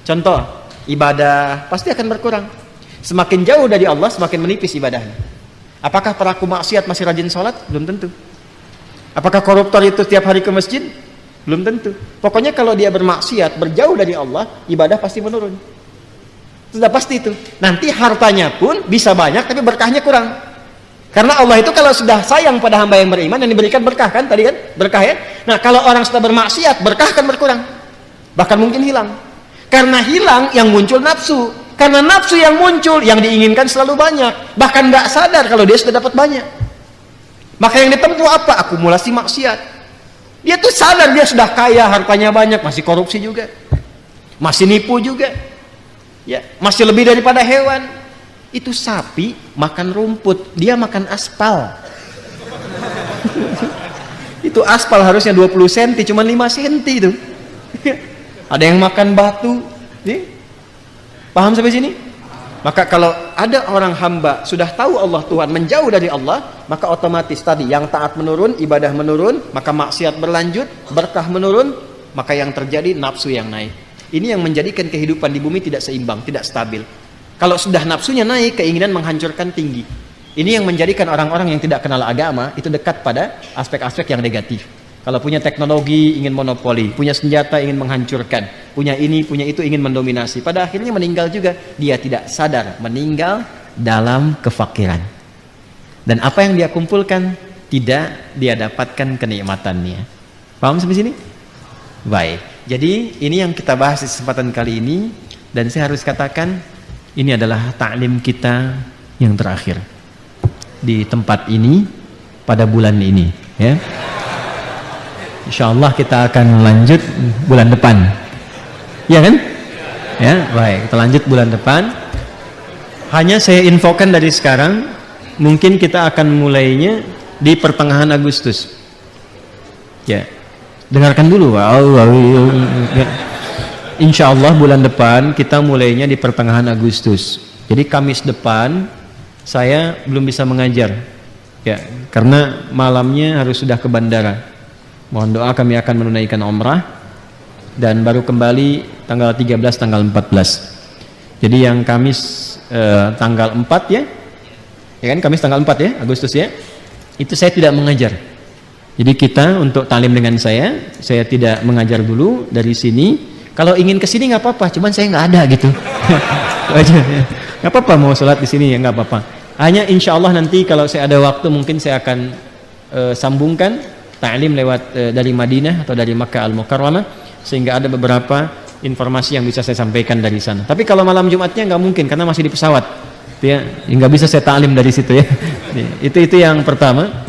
Contoh, ibadah pasti akan berkurang. Semakin jauh dari Allah, semakin menipis ibadahnya. Apakah pelaku maksiat masih rajin sholat? Belum tentu. Apakah koruptor itu tiap hari ke masjid? Belum tentu. Pokoknya kalau dia bermaksiat, berjauh dari Allah, ibadah pasti menurun. Sudah pasti itu. Nanti hartanya pun bisa banyak, tapi berkahnya kurang. Karena Allah itu kalau sudah sayang pada hamba yang beriman, yang diberikan berkah kan, tadi kan? Berkah ya? Nah kalau orang sudah bermaksiat, berkah akan berkurang. Bahkan mungkin hilang. Karena hilang yang muncul nafsu. Karena nafsu yang muncul, yang diinginkan selalu banyak. Bahkan nggak sadar kalau dia sudah dapat banyak. Maka yang ditempuh apa? Akumulasi maksiat. Dia tuh sadar dia sudah kaya, hartanya banyak, masih korupsi juga. Masih nipu juga. Ya, masih lebih daripada hewan. Itu sapi makan rumput, dia makan aspal. Itu aspal harusnya 20 cm, cuma 5 cm itu. Ada yang makan batu. Paham sampai sini? Maka kalau ada orang hamba sudah tahu Allah Tuhan, menjauh dari Allah, maka otomatis tadi yang taat menurun, ibadah menurun, maka maksiat berlanjut, berkah menurun, maka yang terjadi nafsu yang naik. Ini yang menjadikan kehidupan di bumi tidak seimbang, tidak stabil. Kalau sudah nafsunya naik, keinginan menghancurkan tinggi. Ini yang menjadikan orang-orang yang tidak kenal agama itu dekat pada aspek-aspek yang negatif. Kalau punya teknologi ingin monopoli, punya senjata ingin menghancurkan, punya ini, punya itu ingin mendominasi. Pada akhirnya meninggal juga. Dia tidak sadar meninggal dalam kefakiran. Dan apa yang dia kumpulkan tidak dia dapatkan kenikmatannya. Paham sampai sini? Baik. Jadi ini yang kita bahas di kesempatan kali ini. Dan saya harus katakan Ini adalah ta'lim kita yang terakhir di tempat ini pada bulan ini, ya. Insyaallah kita akan lanjut bulan depan, ya kan? Ya, baik, kita lanjut bulan depan. Hanya saya infokan dari sekarang, mungkin kita akan mulainya di pertengahan Agustus. Ya, dengarkan dulu, insya Allah bulan depan kita mulainya di pertengahan Agustus. Jadi Kamis depan saya belum bisa mengajar, ya, karena malamnya harus sudah ke bandara. Mohon doa, kami akan menunaikan umrah dan baru kembali tanggal 13, tanggal 14. Jadi yang Kamis tanggal 4 ya kan, Kamis tanggal 4 ya, Agustus ya, itu saya tidak mengajar. Jadi kita untuk talim dengan saya tidak mengajar dulu dari sini. Kalau ingin ke sini nggak apa-apa, cuman saya nggak ada gitu. Nggak apa-apa mau sholat di sini ya, nggak apa-apa. Hanya insya Allah nanti kalau saya ada waktu mungkin saya akan sambungkan ta'lim lewat dari Madinah atau dari Makkah Al-Mukarramah, sehingga ada beberapa informasi yang bisa saya sampaikan dari sana. Tapi kalau malam Jumatnya nggak mungkin karena masih di pesawat, ya, nggak bisa saya ta'lim dari situ ya. Itu yang pertama.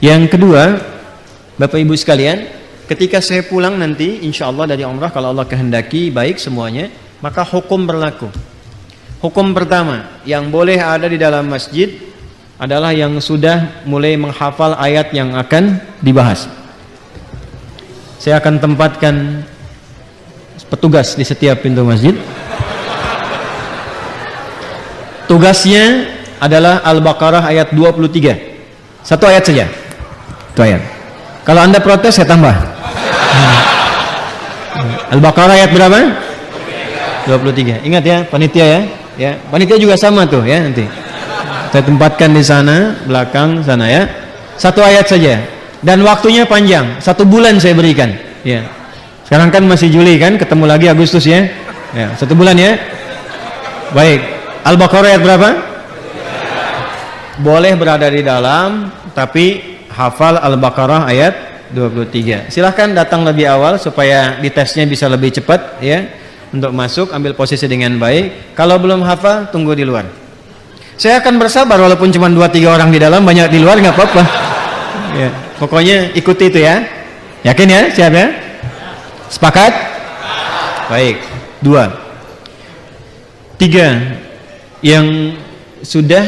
Yang kedua, Bapak Ibu sekalian, ketika saya pulang nanti insya Allah dari umrah, kalau Allah kehendaki baik semuanya, maka hukum berlaku. Hukum pertama yang boleh ada di dalam masjid adalah yang sudah mulai menghafal ayat yang akan dibahas. Saya akan tempatkan petugas di setiap pintu masjid. Tugasnya adalah Al-Baqarah ayat 23. Satu ayat saja. Satu ayat. Kalau Anda protes saya tambah. Al-Baqarah ayat berapa? 23. Ingat ya, panitia ya. Ya, panitia juga sama tuh ya nanti. Saya tempatkan di sana, belakang sana ya. Satu ayat saja. Dan waktunya panjang. 1 bulan saya berikan. Ya. Sekarang kan masih Juli kan, ketemu lagi Agustus ya. Ya, 1 bulan ya. Baik. Al-Baqarah ayat berapa? Boleh berada di dalam, tapi hafal Al-Baqarah ayat 23. Silahkan datang lebih awal supaya ditesnya bisa lebih cepat ya. Untuk masuk, ambil posisi dengan baik. Kalau belum hafal, tunggu di luar. Saya akan bersabar walaupun cuma 2-3 orang di dalam, banyak di luar nggak apa-apa. Ya, pokoknya ikuti itu ya. Yakin ya? Siap ya? Sepakat? Baik. 2. 3. Yang sudah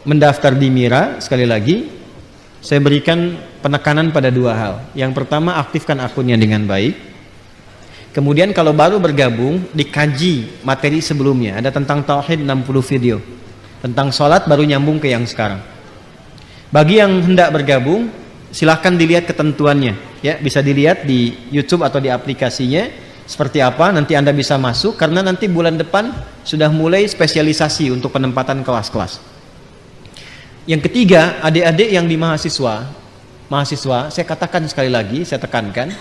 mendaftar di Mira, sekali lagi saya berikan penekanan pada 2 hal. Yang pertama, aktifkan akunnya dengan baik. Kemudian kalau baru bergabung, dikaji materi sebelumnya. Ada tentang tauhid 60 video. Tentang sholat baru nyambung ke yang sekarang. Bagi yang hendak bergabung, silahkan dilihat ketentuannya ya, bisa dilihat di YouTube atau di aplikasinya seperti apa, nanti Anda bisa masuk karena nanti bulan depan sudah mulai spesialisasi untuk penempatan kelas-kelas. Yang ketiga, adik-adik yang di mahasiswa, saya katakan sekali lagi, saya tekankan,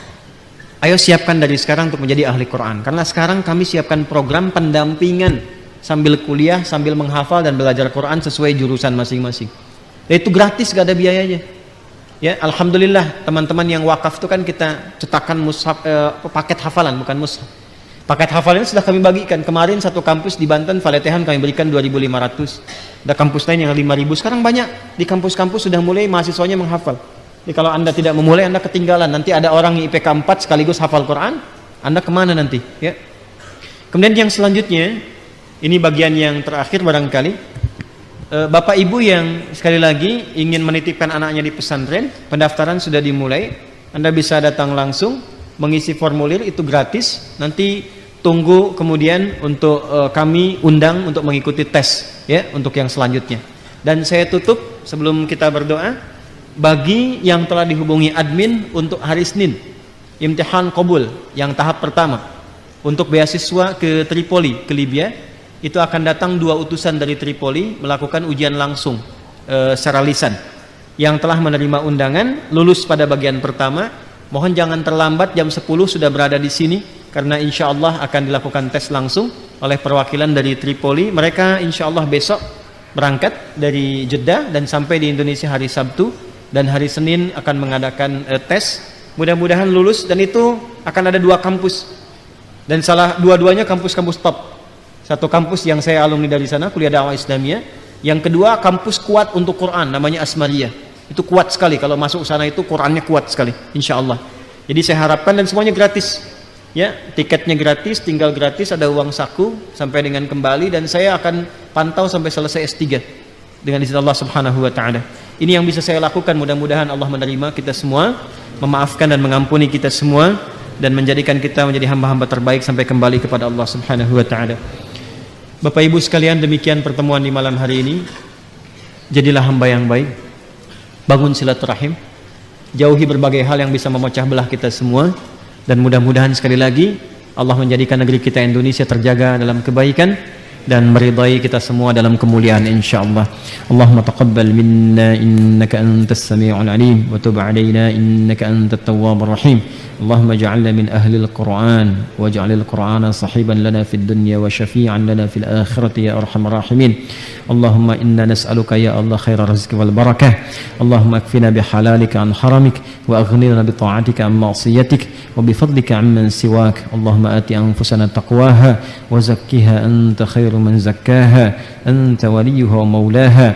ayo siapkan dari sekarang untuk menjadi ahli Quran, karena sekarang kami siapkan program pendampingan sambil kuliah, sambil menghafal dan belajar Quran sesuai jurusan masing-masing. Itu gratis, gak ada biayanya. Ya, alhamdulillah teman-teman yang wakaf itu kan kita cetakan mushaf, paket hafalan, bukan mushaf. Paket hafalan sudah kami bagikan. Kemarin satu kampus di Banten, Faletehan kami berikan 2.500. Ada kampus lain yang 5.000. Sekarang banyak di kampus-kampus sudah mulai mahasiswanya menghafal. Jadi kalau Anda tidak memulai, Anda ketinggalan. Nanti ada orang yang IPK 4 sekaligus hafal Quran, Anda kemana nanti? Ya. Kemudian yang selanjutnya, ini bagian yang terakhir barangkali. Bapak Ibu yang sekali lagi ingin menitipkan anaknya di pesantren, pendaftaran sudah dimulai. Anda bisa datang langsung mengisi formulir, itu gratis. Nanti tunggu kemudian untuk kami undang untuk mengikuti tes ya untuk yang selanjutnya. Dan saya tutup sebelum kita berdoa, bagi yang telah dihubungi admin untuk hari Senin imtihan qabul yang tahap pertama untuk beasiswa ke Tripoli, ke Libya. Itu akan datang 2 utusan dari Tripoli melakukan ujian langsung secara lisan. Yang telah menerima undangan lulus pada bagian pertama, mohon jangan terlambat, jam 10 sudah berada di sini karena insya Allah akan dilakukan tes langsung oleh perwakilan dari Tripoli. Mereka insya Allah besok berangkat dari Jeddah dan sampai di Indonesia hari Sabtu, dan hari Senin akan mengadakan tes. Mudah-mudahan lulus, dan itu akan ada 2 kampus dan dua-duanya kampus-kampus top. Satu kampus yang saya alumni dari sana, kuliah dakwah Islamiyah. Yang kedua, kampus kuat untuk Quran, namanya Asmariyah. Itu kuat sekali, kalau masuk sana itu Qurannya kuat sekali, insya Allah. Jadi saya harapkan, dan semuanya gratis. Ya, tiketnya gratis, tinggal gratis, ada uang saku sampai dengan kembali, dan saya akan pantau sampai selesai S3 dengan izin Allah Subhanahu wa taala. Ini yang bisa saya lakukan, mudah-mudahan Allah menerima kita semua, memaafkan dan mengampuni kita semua, dan menjadikan kita menjadi hamba-hamba terbaik sampai kembali kepada Allah Subhanahu wa taala. Bapak Ibu sekalian, demikian pertemuan di malam hari ini. Jadilah hamba yang baik, bangun silaturahim, jauhi berbagai hal yang bisa memecah belah kita semua, dan mudah-mudahan sekali lagi Allah menjadikan negeri kita Indonesia terjaga dalam kebaikan dan meridai kita semua dalam kemuliaan insyaallah. Allahumma taqabbal minna innaka antas samiul alim wa tub alaina innaka antat tawwabur rahim. Allahumma ij'alna min ahlil Qur'an waj'alil Qur'ana sahiban lana fid dunya wa syafi'an lana fil akhirati ya arhamar rahimin. Allahumma inna nas'aluka ya Allah khairar rizqi wal barakah. Allahumma akfina bihalalika an haramik wa aghnina bi ta'atika an ma'siyatik wa bi fadlika amman siwak. Allahumma ati anfusana taqwaha wa zakkiha anta khairu man zakkaha anta waliyuha wa maulaha.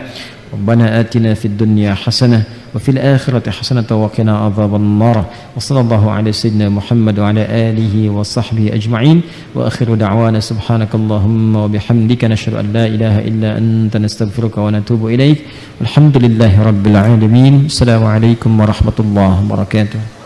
ربنا آتنا في الدنيا حسنة وفي الآخرة حسنة وقنا عذاب النار وصلى الله على سيدنا محمد وعلى آله وصحبه أجمعين وآخر دعوانا سبحانك اللهم وبحمدك نشهد أن لا إله إلا أنت نستغفرك ونتوب إليك والحمد لله رب العالمين. السلام عليكم ورحمة الله وبركاته.